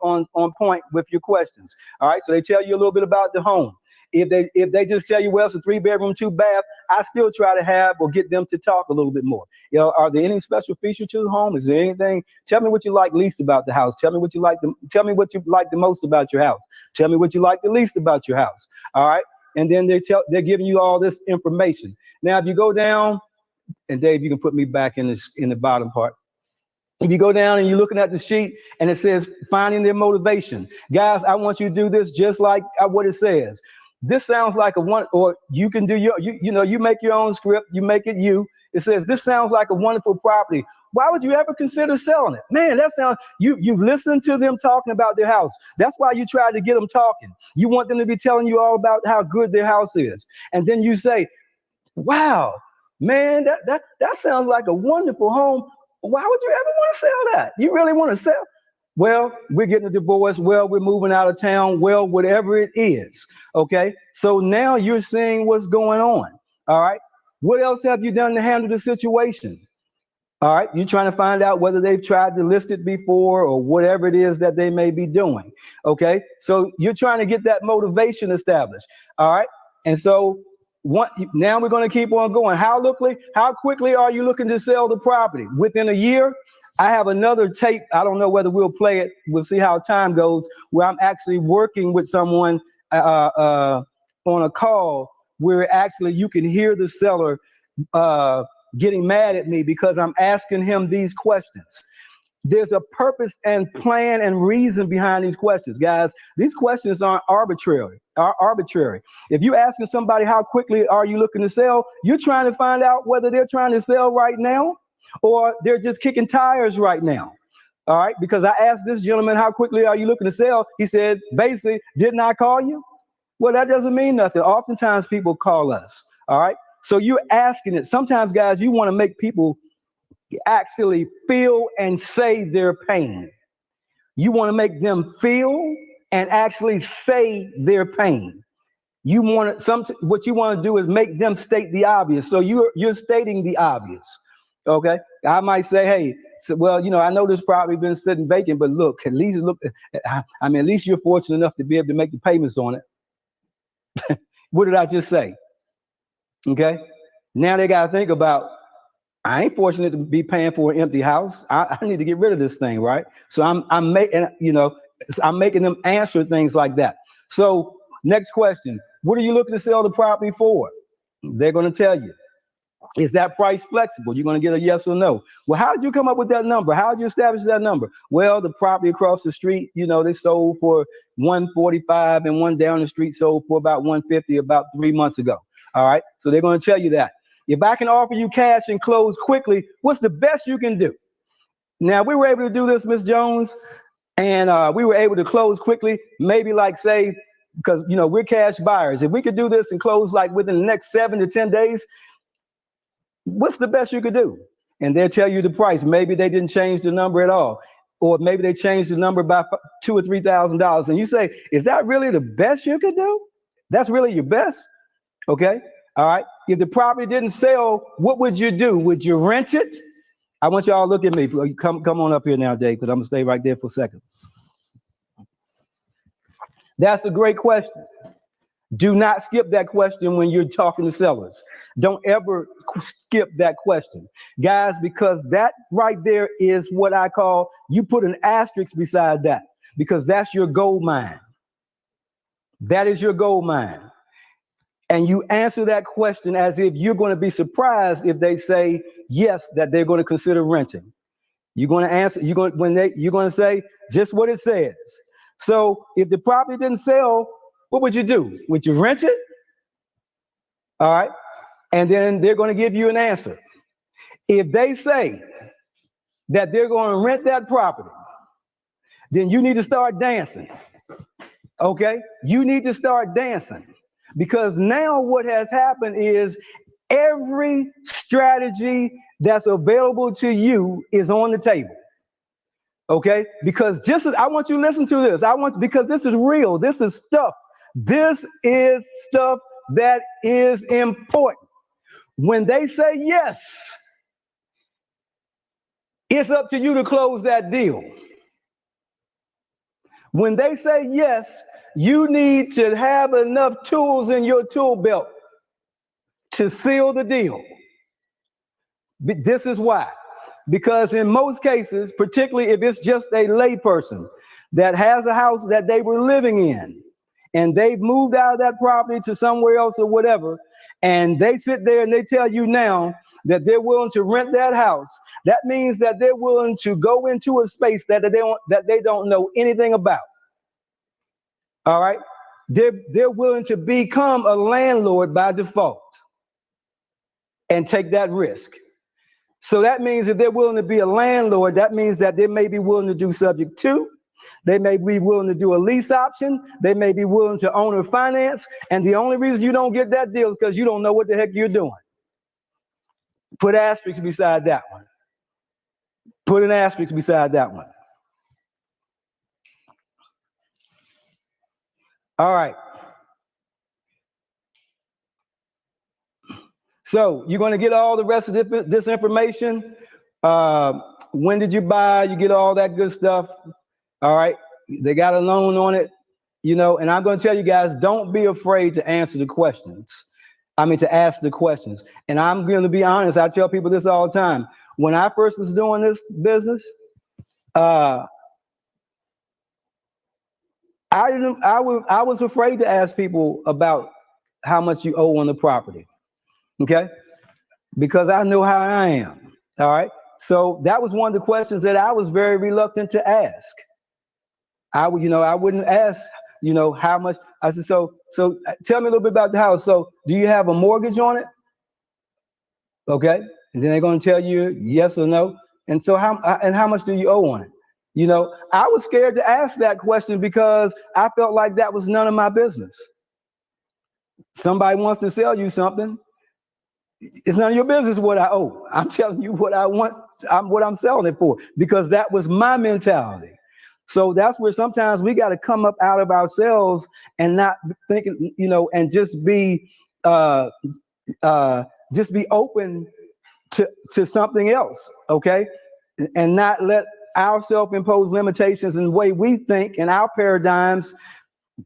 point with your questions. All right. So they tell you a little bit about the home. If they just tell you, well, it's a 3-bedroom, 2-bath, I still try to have or get them to talk a little bit more. You know, are there any special features to the home? Is there anything? Tell me what you like least about the house. Tell me what you like the most about your house. Tell me what you like the least about your house. All right. And then they're giving you all this information. Now, if you go down, and Dave, you can put me back in the bottom part. If you go down and you're looking at the sheet and it says finding their motivation, guys, I want you to do this just like what it says. This sounds like or you can do you make your own script, you make it you. It says, this sounds like a wonderful property. Why would you ever consider selling it? Man, that sounds, you've listened to them talking about their house. That's why you try to get them talking. You want them to be telling you all about how good their house is. And then you say, wow, man, that sounds like a wonderful home. Why would you ever want to sell that? You really want to sell? Well, we're getting a divorce. Well, we're moving out of town. Well, whatever it is. Okay. So now you're seeing what's going on. All right. What else have you done to handle the situation? All right. You're trying to find out whether they've tried to list it before or whatever it is that they may be doing. Okay. So you're trying to get that motivation established. All right. And so now we're going to keep on going. How quickly are you looking to sell the property? Within a year? I have another tape. I don't know whether we'll play it. We'll see how time goes, where I'm actually working with someone on a call where actually you can hear the seller getting mad at me because I'm asking him these questions. There's a purpose and plan and reason behind these questions, guys. These questions aren't arbitrary. If you're asking somebody how quickly are you looking to sell, you're trying to find out whether they're trying to sell right now or they're just kicking tires right now. All right, because I asked this gentleman, how quickly are you looking to sell? He said, basically, didn't I call you? Well, that doesn't mean nothing. Oftentimes people call us. All right, so you're asking it. Sometimes, guys, you want to make people actually feel and say their pain. You want to make them feel and actually say their pain. What you want to do is make them state the obvious. So you're stating the obvious. Okay, I might say, hey, well, you know, I know this property been sitting vacant, but look, at least you're fortunate enough to be able to make the payments on it. What did I just say? Okay, now they got to think about, I ain't fortunate to be paying for an empty house. I need to get rid of this thing, right? So I'm making them answer things like that. So next question, what are you looking to sell the property for? They're going to tell you. Is that price flexible? You're going to get a yes or no. Well, how did you come up with that number? How did you establish that number? Well, the property across the street, you know, they sold for $145 and one down the street sold for about $150 about 3 months ago. All right. So they're going to tell you that. If I can offer you cash and close quickly, what's the best you can do? Now, we were able to do this, Ms. Jones, and we were able to close quickly, maybe like say because, you know, we're cash buyers. If we could do this and close like within the next 7 to 10 days, what's the best you could do? And they'll tell you the price. Maybe they didn't change the number at all, or maybe they changed the number by $2,000 or $3,000. And you say, is that really the best you could do? That's really your best? Okay. All right. If the property didn't sell, what would you do? Would you rent it? I want y'all to look at me. Come on up here now, Dave, because I'm going to stay right there for a second. That's a great question. Do not skip that question when you're talking to sellers. Don't ever skip that question, guys, because that right there is what I call, you put an asterisk beside that, because that's your gold mine. That is your gold mine. And you answer that question as if you're going to be surprised if they say yes, that they're going to consider renting. You're going to answer, you're going to say just what it says. So if the property didn't sell, what would you do? Would you rent it? All right. And then they're going to give you an answer. If they say that they're going to rent that property, then you need to start dancing. Okay? You need to start dancing, because now what has happened is every strategy that's available to you is on the table. Okay? Because I want you to listen to this. Because this is real. This is stuff. This is stuff that is important. When they say yes, it's up to you to close that deal. When they say yes, you need to have enough tools in your tool belt to seal the deal. This is why. Because in most cases, particularly if it's just a layperson that has a house that they were living in, and they've moved out of that property to somewhere else or whatever, and they sit there and they tell you now that they're willing to rent that house, that means that they're willing to go into a space that they don't know anything about. All right? They're willing to become a landlord by default and take that risk. So that means if they're willing to be a landlord, that means that they may be willing to do subject to. They may be willing to do a lease option. They may be willing to own or finance. And the only reason you don't get that deal is because you don't know what the heck you're doing. Put asterisks beside that one. Put an asterisk beside that one. All right. So you're going to get all the rest of this information. When did you buy? You get all that good stuff. All right. They got a loan on it, you know, and I'm going to tell you guys, don't be afraid to answer the questions. To ask the questions. And I'm going to be honest. I tell people this all the time. When I first was doing this business, I was afraid to ask people about how much you owe on the property. Okay. Because I know how I am. All right. So that was one of the questions that I was very reluctant to ask. I wouldn't ask, how much. I said, so tell me a little bit about the house. So do you have a mortgage on it? Okay. And then they're going to tell you yes or no. And so how much do you owe on it? I was scared to ask that question because I felt like that was none of my business. Somebody wants to sell you something. It's none of your business what I owe. I'm telling you what I want. What I'm selling it for, because that was my mentality. So that's where sometimes we got to come up out of ourselves and not thinking, and just be open to something else, okay? And not let our self-imposed limitations and the way we think and our paradigms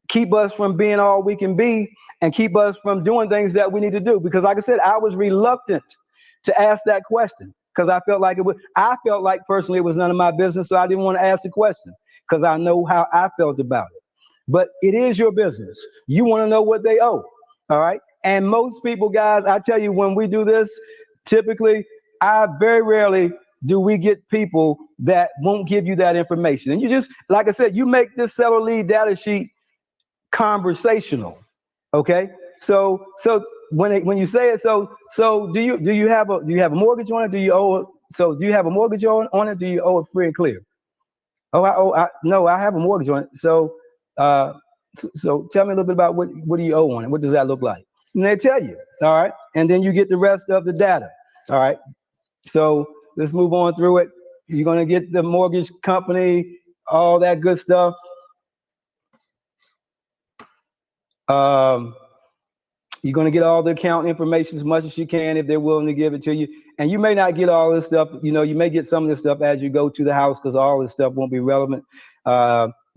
keep us from being all we can be and keep us from doing things that we need to do. Because like I said, I was reluctant to ask that question because I felt like personally it was none of my business. So I didn't want to ask the question because I know how I felt about it. But it is your business. You want to know what they owe. All right. And most people, guys, I tell you, when we do this, typically, very rarely do we get people that won't give you that information. And you just, like I said, you make this seller lead data sheet conversational. Okay. So when you say it, so do you have a mortgage on it? Do you owe it? So do you have a mortgage on it? Do you owe it free and clear? No, I have a mortgage on it. So So tell me a little bit about what do you owe on it? What does that look like? And they tell you, all right? And then you get the rest of the data, all right? So let's move on through it. You're going to get the mortgage company, all that good stuff. You're going to get all the account information as much as you can if they're willing to give it to you. And you may not get all this stuff. You know, you may get some of this stuff as you go to the house because all this stuff won't be relevant.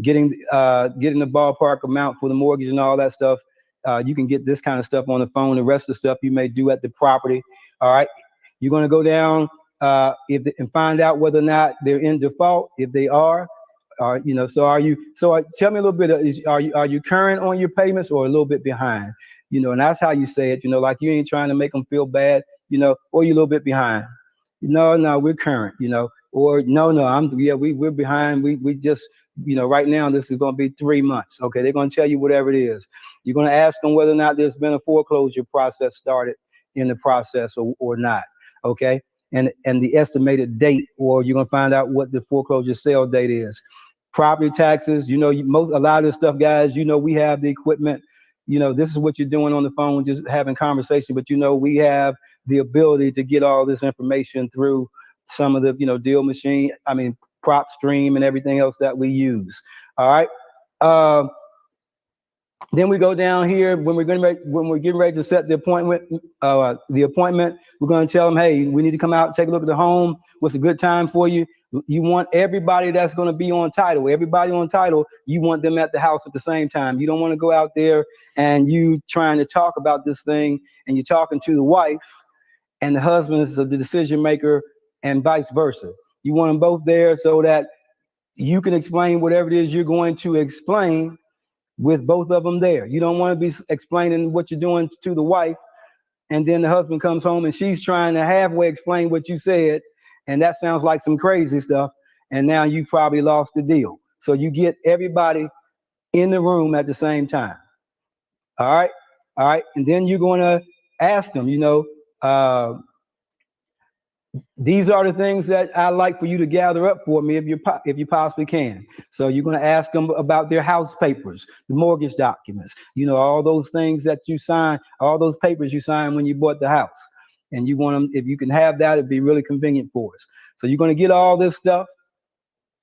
Getting the ballpark amount for the mortgage and all that stuff. You can get this kind of stuff on the phone. The rest of the stuff you may do at the property. All right. You're going to go down and find out whether or not they're in default. If they are, you know, so are you? So tell me a little bit. Are you current on your payments or a little bit behind? You know, and that's how you say it. You know, like you ain't trying to make them feel bad. You know, or you're a little bit behind. No, we're current. You know, or no, we're behind. We just, you know, right now this is going to be 3 months. Okay, they're going to tell you whatever it is. You're going to ask them whether or not there's been a foreclosure process started in the process or not. Okay, and the estimated date, or you're going to find out what the foreclosure sale date is. Property taxes, you know, a lot of this stuff, guys, you know, we have the equipment. You know, this is what you're doing on the phone, just having conversation, but you know, we have the ability to get all this information through some of the, you know, deal machine, prop stream and everything else that we use. All right. Then we go down here when we're getting ready to set the appointment. We're going to tell them, hey, we need to come out, take a look at the home. What's a good time for you? You want everybody that's going to be on title. Everybody on title, you want them at the house at the same time. You don't want to go out there and you trying to talk about this thing and you're talking to the wife and the husband is the decision maker and vice versa. You want them both there so that you can explain whatever it is you're going to explain with both of them there. You don't want to be explaining what you're doing to the wife and then the husband comes home and she's trying to halfway explain what you said, and that sounds like some crazy stuff, and now you probably lost the deal. So you get everybody in the room at the same time. All right, and then you're going to ask them, you know, these are the things that I like for you to gather up for me if you possibly can. So you're going to ask them about their house papers, the mortgage documents, you know, all those things that you sign, all those papers you signed when you bought the house. And you want them, if you can have that, it'd be really convenient for us. So you're going to get all this stuff.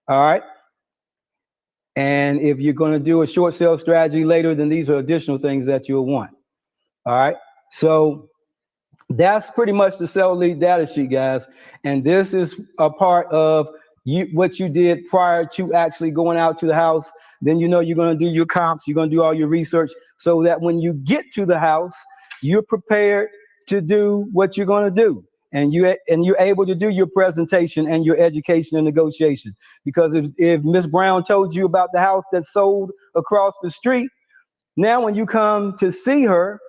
All right. And if you're going to do a short sale strategy later, then these are additional things that you'll want. All right. So that's pretty much the seller lead data sheet, guys. And this is a part of what you did prior to actually going out to the house. Then you know you're going to do your comps, you're going to do all your research so that when you get to the house, you're prepared to do what you're going to do. And you're able to do your presentation and your education and negotiation. Because if Ms. Brown told you about the house that sold across the street, now when you come to see her,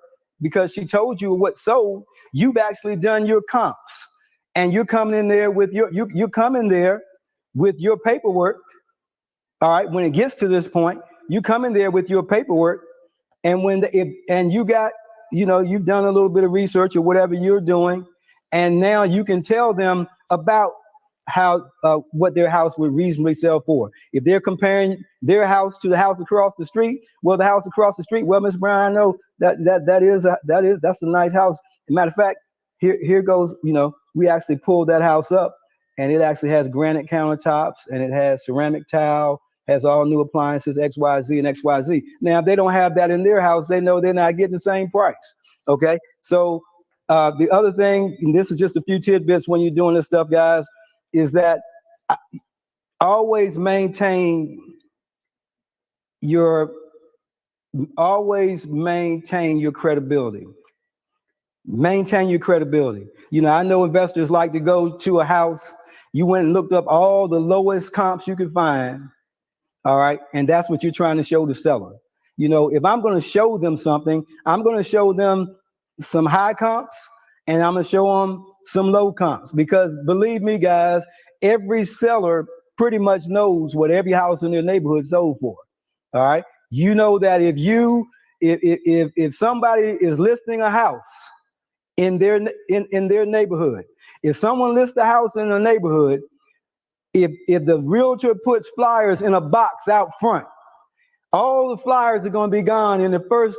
because she told you what sold, you've actually done your comps, and you're coming in there with you're coming there with your paperwork. All right, when it gets to this point, you come in there with your paperwork, and and you got, you know, you've done a little bit of research or whatever you're doing, and now you can tell them about how what their house would reasonably sell for. If they're comparing their house to the house across the street, well, the house across the street, well, Ms. Brown, I know that's a nice house. As a matter of fact, here goes, you know, we actually pulled that house up, and it actually has granite countertops, and it has ceramic tile, has all new appliances, XYZ and XYZ. Now, if they don't have that in their house, they know they're not getting the same price. Okay, so the other thing, and this is just a few tidbits when you're doing this stuff, guys, is that always maintain your credibility. Maintain your credibility. You know, I know investors like to go to a house. You went and looked up all the lowest comps you could find. All right. And that's what you're trying to show the seller. You know, if I'm going to show them something, I'm going to show them some high comps and I'm going to show them some low comps, because believe me, guys, every seller pretty much knows what every house in their neighborhood sold for. All right. You know that if somebody is listing a house in their neighborhood, if someone lists a house in a neighborhood, if the realtor puts flyers in a box out front All the flyers are going to be gone in the first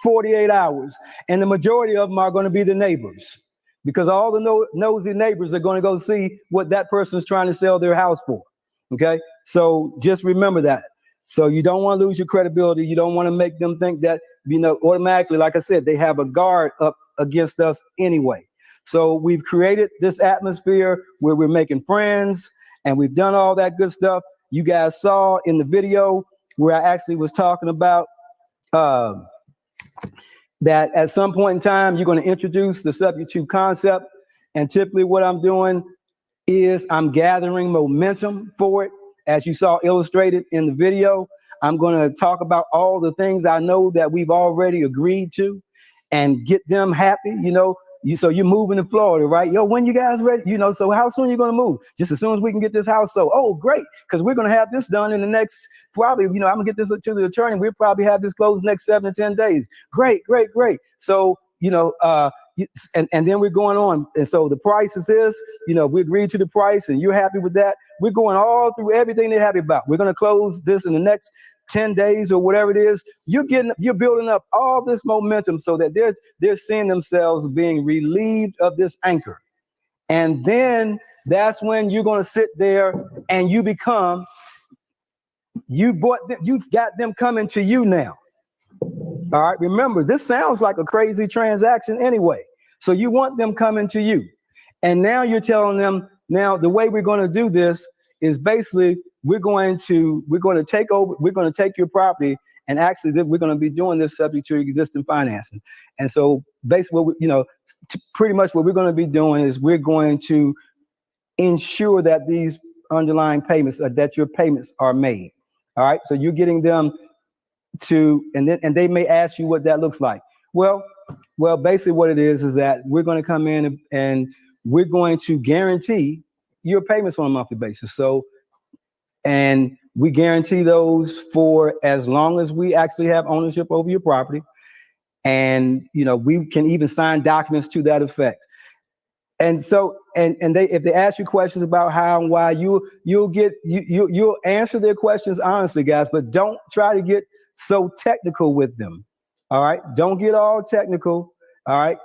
48 hours. And the majority of them are going to be the neighbors, because all the nosy neighbors are going to go see what that person is trying to sell their house for. Okay. So just remember that. So you don't want to lose your credibility. You don't want to make them think that, automatically, like I said, they have a guard up against us anyway. So we've created this atmosphere where we're making friends, and we've done all that good stuff. You guys saw in the video where I actually was talking about that at some point in time, you're going to introduce the subject to concept. And typically what I'm doing is I'm gathering momentum for it. As you saw illustrated in the video, I'm going to talk about all the things I know that we've already agreed to and get them happy. So you're moving to Florida, right? Yo, when you guys ready? So how soon are you going to move? Just as soon as we can get this house sold. Oh, great. Because we're going to have this done in the next, probably, I'm going to get this to the attorney. We'll probably have this closed next 7 to 10 days. Great. So, and then we're going on. And so the price is this, we agreed to the price and you're happy with that. We're going all through everything they're happy about. We're going to close this in the next 10 days or whatever it is. You're building up all this momentum so that they're seeing themselves being relieved of this anchor. And then that's when you're going to sit there and you've got them coming to you now. All right. Remember, this sounds like a crazy transaction anyway. So you want them coming to you. And now you're telling them, now the way we're going to do this is basically we're going to take over, we're going to take your property, and actually we're going to be doing this subject to existing financing. And so basically pretty much what we're going to be doing is we're going to ensure that these underlying payments, that your payments are made. All right. So you're getting them to, and they may ask you what that looks like. Well, basically what it is that we're going to come in and we're going to guarantee your payments on a monthly basis. So, and we guarantee those for as long as we actually have ownership over your property. And, we can even sign documents to that effect. And so, and if they ask you questions about how and why, you'll answer their questions honestly, guys, but don't try to get so technical with them. All right. Don't get all technical. All right.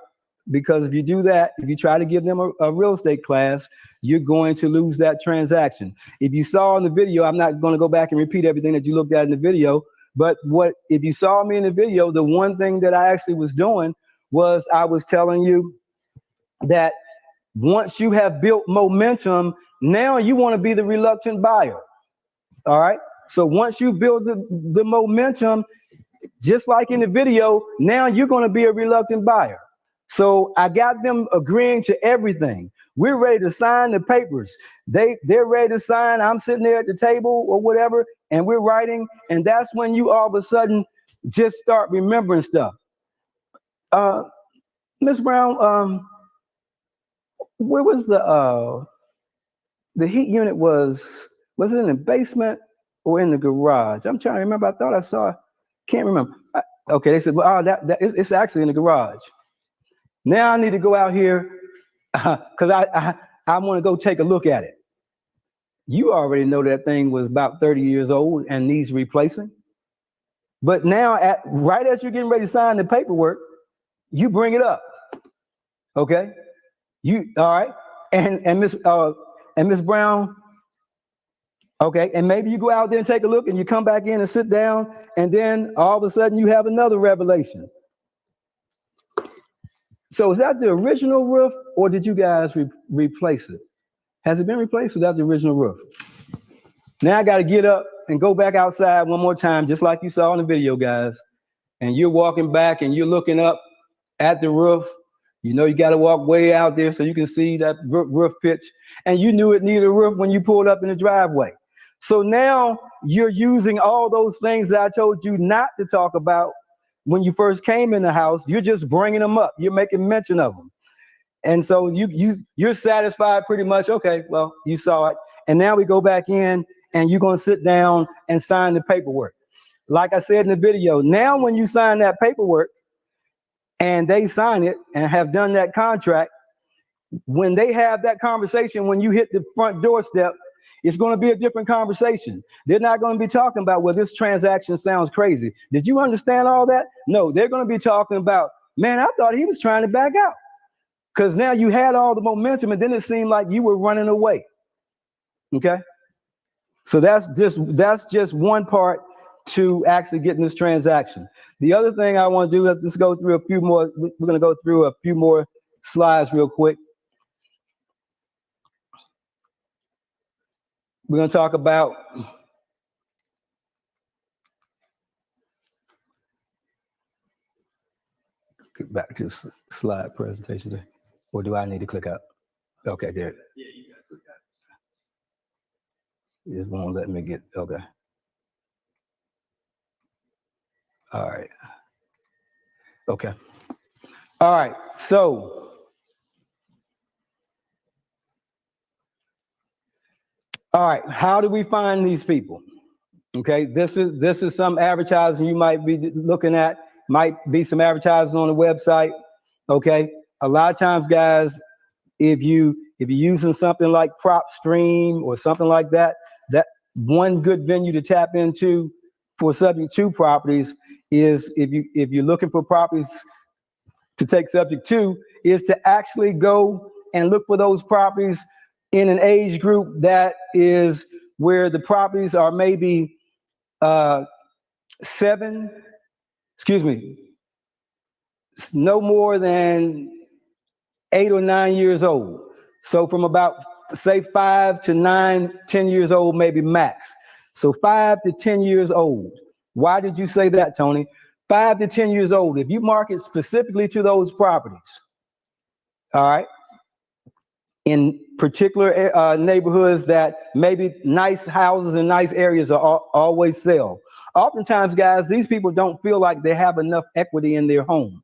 Because if you do that, if you try to give them a real estate class, you're going to lose that transaction. If you saw in the video, I'm not going to go back and repeat everything that you looked at in the video, but if you saw me in the video, the one thing that I actually was doing was I was telling you that once you have built momentum, now you want to be the reluctant buyer. All right. So once you build the momentum, just like in the video, now you're going to be a reluctant buyer. So I got them agreeing to everything. We're ready to sign the papers. They're ready to sign. I'm sitting there at the table or whatever, and we're writing. And that's when you all of a sudden just start remembering stuff. Ms. Brown, where was the heat unit was it in the basement or in the garage? I'm trying to remember. I thought I saw it. Can't remember. Okay, they said, well, it's actually in the garage. Now I need to go out here because I want to go take a look at it. You already know that thing was about 30 years old and needs replacing. But now, right as you're getting ready to sign the paperwork, you bring it up. Okay, all right, and Miss Brown. Okay, and maybe you go out there and take a look, and you come back in and sit down, and then all of a sudden you have another revelation. So is that the original roof, or did you guys replace it? Has it been replaced, or that's the original roof? Now I got to get up and go back outside one more time, just like you saw in the video, guys. And you're walking back, and you're looking up at the roof. You got to walk way out there so you can see that roof pitch. And you knew it needed a roof when you pulled up in the driveway. So now you're using all those things that I told you not to talk about when you first came in the house. You're just bringing them up. You're making mention of them. And so you're satisfied pretty much. Okay, well, you saw it. And now we go back in and you're going to sit down and sign the paperwork. Like I said in the video, now when you sign that paperwork and they sign it and have done that contract, when they have that conversation, when you hit the front doorstep, It's going to be a different conversation. They're not going to be talking about, well, this transaction sounds crazy. Did you understand all that? No, they're going to be talking about, man, I thought he was trying to back out. Because now you had all the momentum and then it seemed like you were running away. Okay? So that's just one part to actually getting this transaction. The other thing I want to do, let's go through a few more. We're going to go through a few more slides real quick. We're going to talk about get back to slide presentation. Or do I need to click out? Okay, there. Yeah, you got to click out. It won't let me get, okay. All right. Okay. All right. So, all right. How do we find these people? Okay. This is some advertising you might be looking at. Might be some advertising on the website. Okay. A lot of times, guys, if you're using something like PropStream or something like that, that one good venue to tap into for subject to properties is if you're looking for properties to take subject to, is to actually go and look for those properties in an age group that is where the properties are maybe no more than 8 or 9 years old. So from about, say, 5 to 9, 10 years old, maybe max. So 5 to 10 years old. Why did you say that, Tony? 5 to 10 years old. If you market specifically to those properties, all right, in particular neighborhoods that maybe nice houses and nice areas are always sell. Oftentimes, guys, these people don't feel like they have enough equity in their home.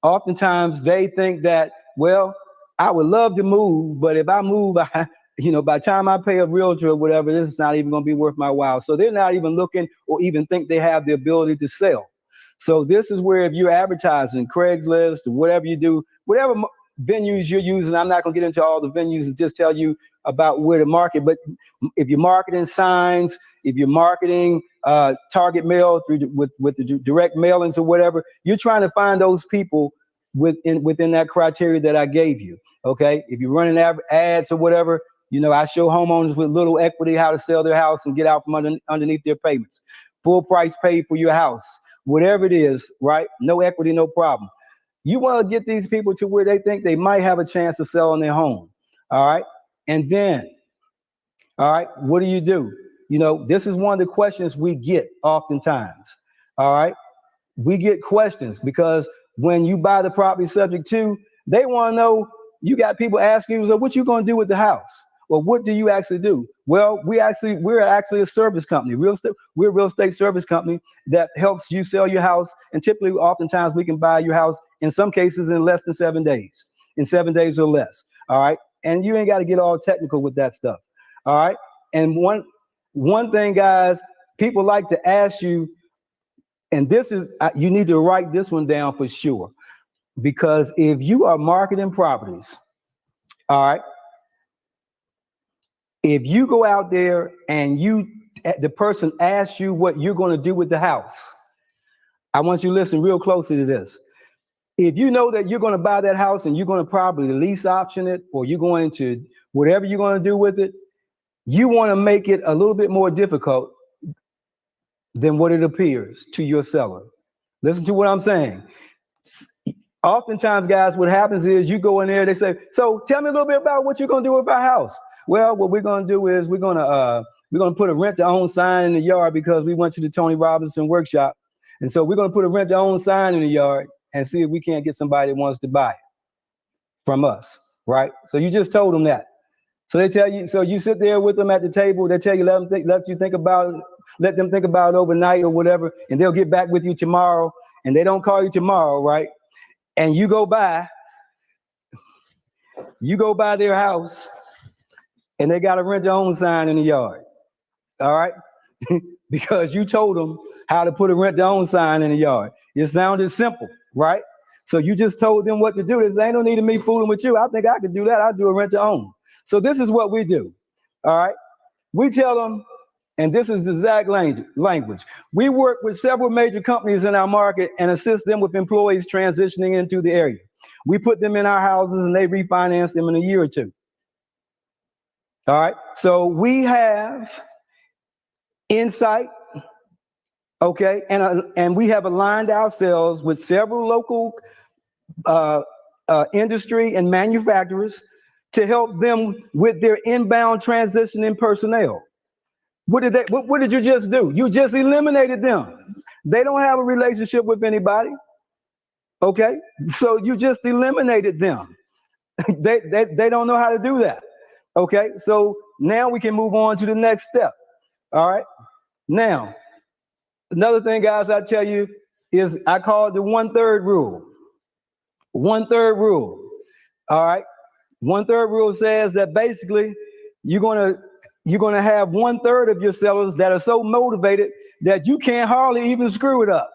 Oftentimes, they think that, well, I would love to move, but if I move, by the time I pay a realtor or whatever, this is not even going to be worth my while. So they're not even looking or even think they have the ability to sell. So this is where if you're advertising, Craigslist or whatever you do, whatever venues you're using, I'm not going to get into all the venues and just tell you about where to market. But if you're marketing signs, if you're marketing target mail with the direct mailings or whatever, you're trying to find those people within that criteria that I gave you. Okay, if you're running ads or whatever, I show homeowners with little equity how to sell their house and get out from underneath their payments. Full price paid for your house, whatever it is, right? No equity, no problem. You want to get these people to where they think they might have a chance to sell on their home. All right. And then, all right, what do? This is one of the questions we get oftentimes. All right. We get questions because when you buy the property subject to, they want to know, you got people asking you, so what you going to do with the house? Well, what do you actually do? Well, we're actually a service company. We're a real estate service company that helps you sell your house. And typically, oftentimes, we can buy your house in some cases in less than 7 days, in 7 days or less. All right. And you ain't got to get all technical with that stuff. All right. And one thing, guys, people like to ask you, and this is, you need to write this one down for sure. Because if you are marketing properties, all right, if you go out there and the person asks you what you're going to do with the house, I want you to listen real closely to this. If you know that you're going to buy that house and you're going to probably lease option it, or you're going to, whatever you're going to do with it, you want to make it a little bit more difficult than what it appears to your seller. Listen to what I'm saying. Oftentimes, guys, what happens is you go in there, they say, so tell me a little bit about what you're going to do with our house. Well, what we're going to do is we're going to put a rent to own sign in the yard because we went to the Tony Robinson workshop. And so we're going to put a rent to own sign in the yard and see if we can't get somebody that wants to buy it from us, right? So you just told them that. So they tell you, so you sit there with them at the table, they tell you, let them think about it overnight or whatever, and they'll get back with you tomorrow, and they don't call you tomorrow, right? And you go by their house, and they got a rent to own sign in the yard, all right? Because you told them how to put a rent to own sign in the yard. It sounded simple, right? So you just told them what to do. There's ain't no need of me fooling with you. I think I could do that. I'll do a rent to own. So this is what we do, all right? We tell them, and this is the exact language. We work with several major companies in our market and assist them with employees transitioning into the area. We put them in our houses and they refinance them in a year or two. All right. So we have insight, okay, and we have aligned ourselves with several local industry and manufacturers to help them with their inbound transition in personnel. What did you just do? You just eliminated them. They don't have a relationship with anybody. Okay, so you just eliminated them. they don't know how to do that. Okay, so now we can move on to the next step. All right. Now, another thing, guys, I tell you is I call it the 1/3 rule. 1/3 rule. All right. 1/3 rule says that basically you're gonna have 1/3 of your sellers that are so motivated that you can't hardly even screw it up.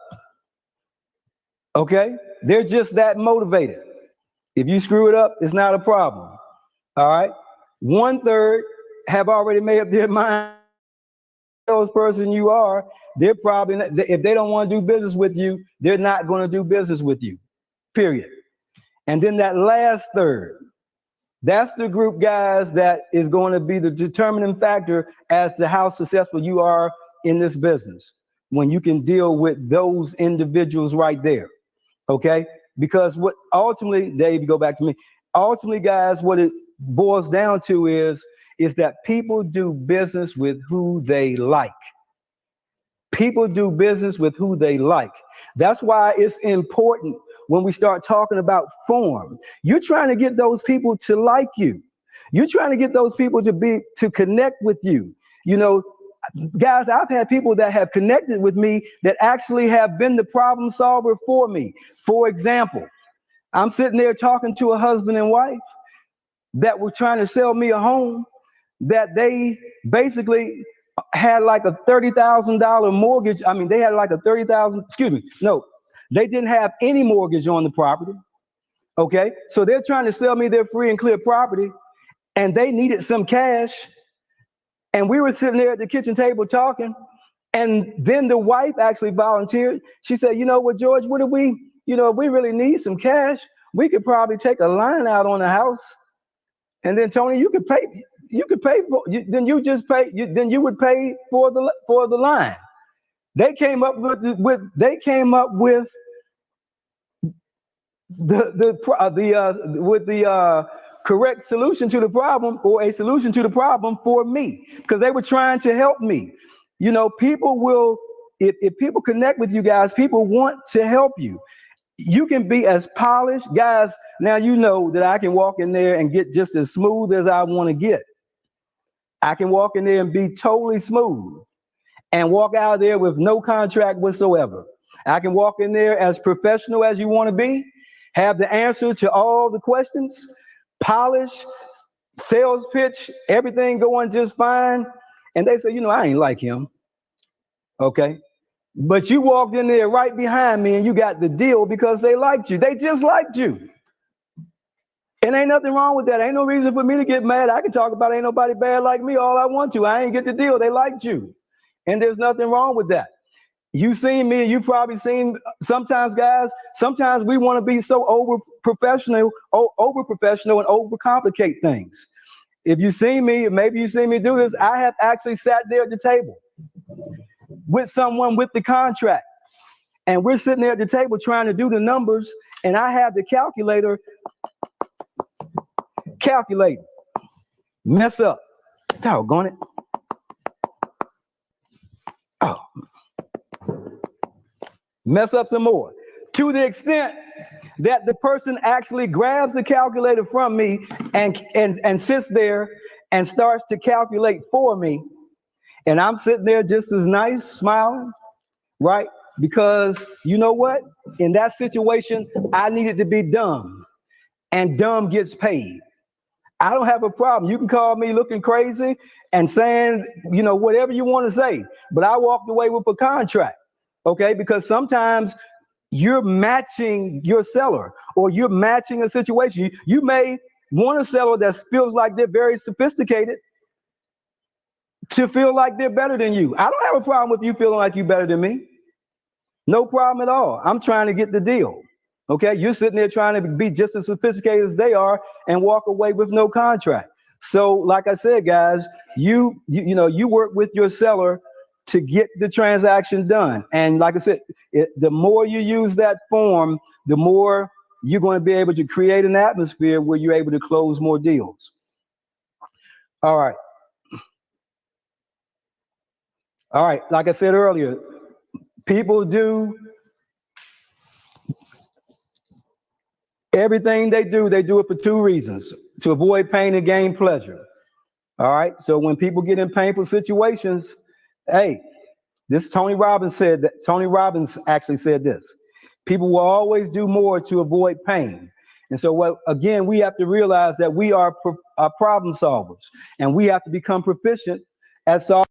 Okay, they're just that motivated. If you screw it up, it's not a problem. All right. 1/3 have already made up their mind. Those person you are, they're probably not, if they don't want to do business with you, they're not going to do business with you. Period. And then that last third, that's the group, guys, that is going to be the determining factor as to how successful you are in this business. When you can deal with those individuals right there. Okay? Because what ultimately, Dave, you go back to me. Ultimately, guys, what it boils down to is that people do business with who they like. People do business with who they like. That's why it's important when we start talking about form. You're trying to get those people to like you. You're trying to get those people to connect with you. You know, guys, I've had people that have connected with me that actually have been the problem solver for me. For example, I'm sitting there talking to a husband and wife that were trying to sell me a home that they basically had like a $30,000 mortgage. I mean, they had like a they didn't have any mortgage on the property. Okay, so they're trying to sell me their free and clear property, and they needed some cash. And we were sitting there at the kitchen table talking, and then the wife actually volunteered. She said, you know what, George, what if we really need some cash, we could probably take a line out on the house, and then Tony, you could pay for, then you just pay, then you would pay for the line. They came up with the correct solution to the problem, or a solution to the problem for me, because they were trying to help me. You know, people will, if people connect with you guys, people want to help you. You can be as polished, guys. Now you know that I can walk in there and get just as smooth as I want to get. I can walk in there and be totally smooth and walk out there with no contract whatsoever. I can walk in there as professional as you want to be, have the answer to all the questions, polish, sales pitch, everything going just fine. And they say, you know, I ain't like him. Okay. But you walked in there right behind me and you got the deal because they liked you. They just liked you. And ain't nothing wrong with that. Ain't no reason for me to get mad. I can talk about ain't nobody bad like me all I want to. I ain't get the deal. They liked you. And there's nothing wrong with that. You've seen me, you've probably seen sometimes, guys, sometimes we want to be so over professional and overcomplicate things. If you've seen me, maybe you've seen me do this, I have actually sat there at the table with someone with the contract. And we're sitting there at the table trying to do the numbers, and I have the calculator calculating. Mess up. Doggone it. Oh. Mess up some more. To the extent that the person actually grabs the calculator from me and sits there and starts to calculate for me. And I'm sitting there just as nice, smiling, right? Because you know what? In that situation, I needed to be dumb, and dumb gets paid. I don't have a problem. You can call me looking crazy and saying, you know, whatever you want to say, but I walked away with a contract, okay? Because sometimes you're matching your seller, or you're matching a situation. You may want a seller that feels like they're very sophisticated to feel like they're better than you. I don't have a problem with you feeling like you're better than me. No problem at all. I'm trying to get the deal. Okay, you're sitting there trying to be just as sophisticated as they are and walk away with no contract. So, like I said, guys, you work with your seller to get the transaction done. And like I said, the more you use that form, the more you're going to be able to create an atmosphere where you're able to close more deals. All right. All right. Like I said earlier, people do everything they do it for two reasons: to avoid pain and gain pleasure. All right. So when people get in painful situations, hey, this Tony Robbins said that. Tony Robbins actually said this: people will always do more to avoid pain. And so again, we have to realize that we are problem solvers, and we have to become proficient at solving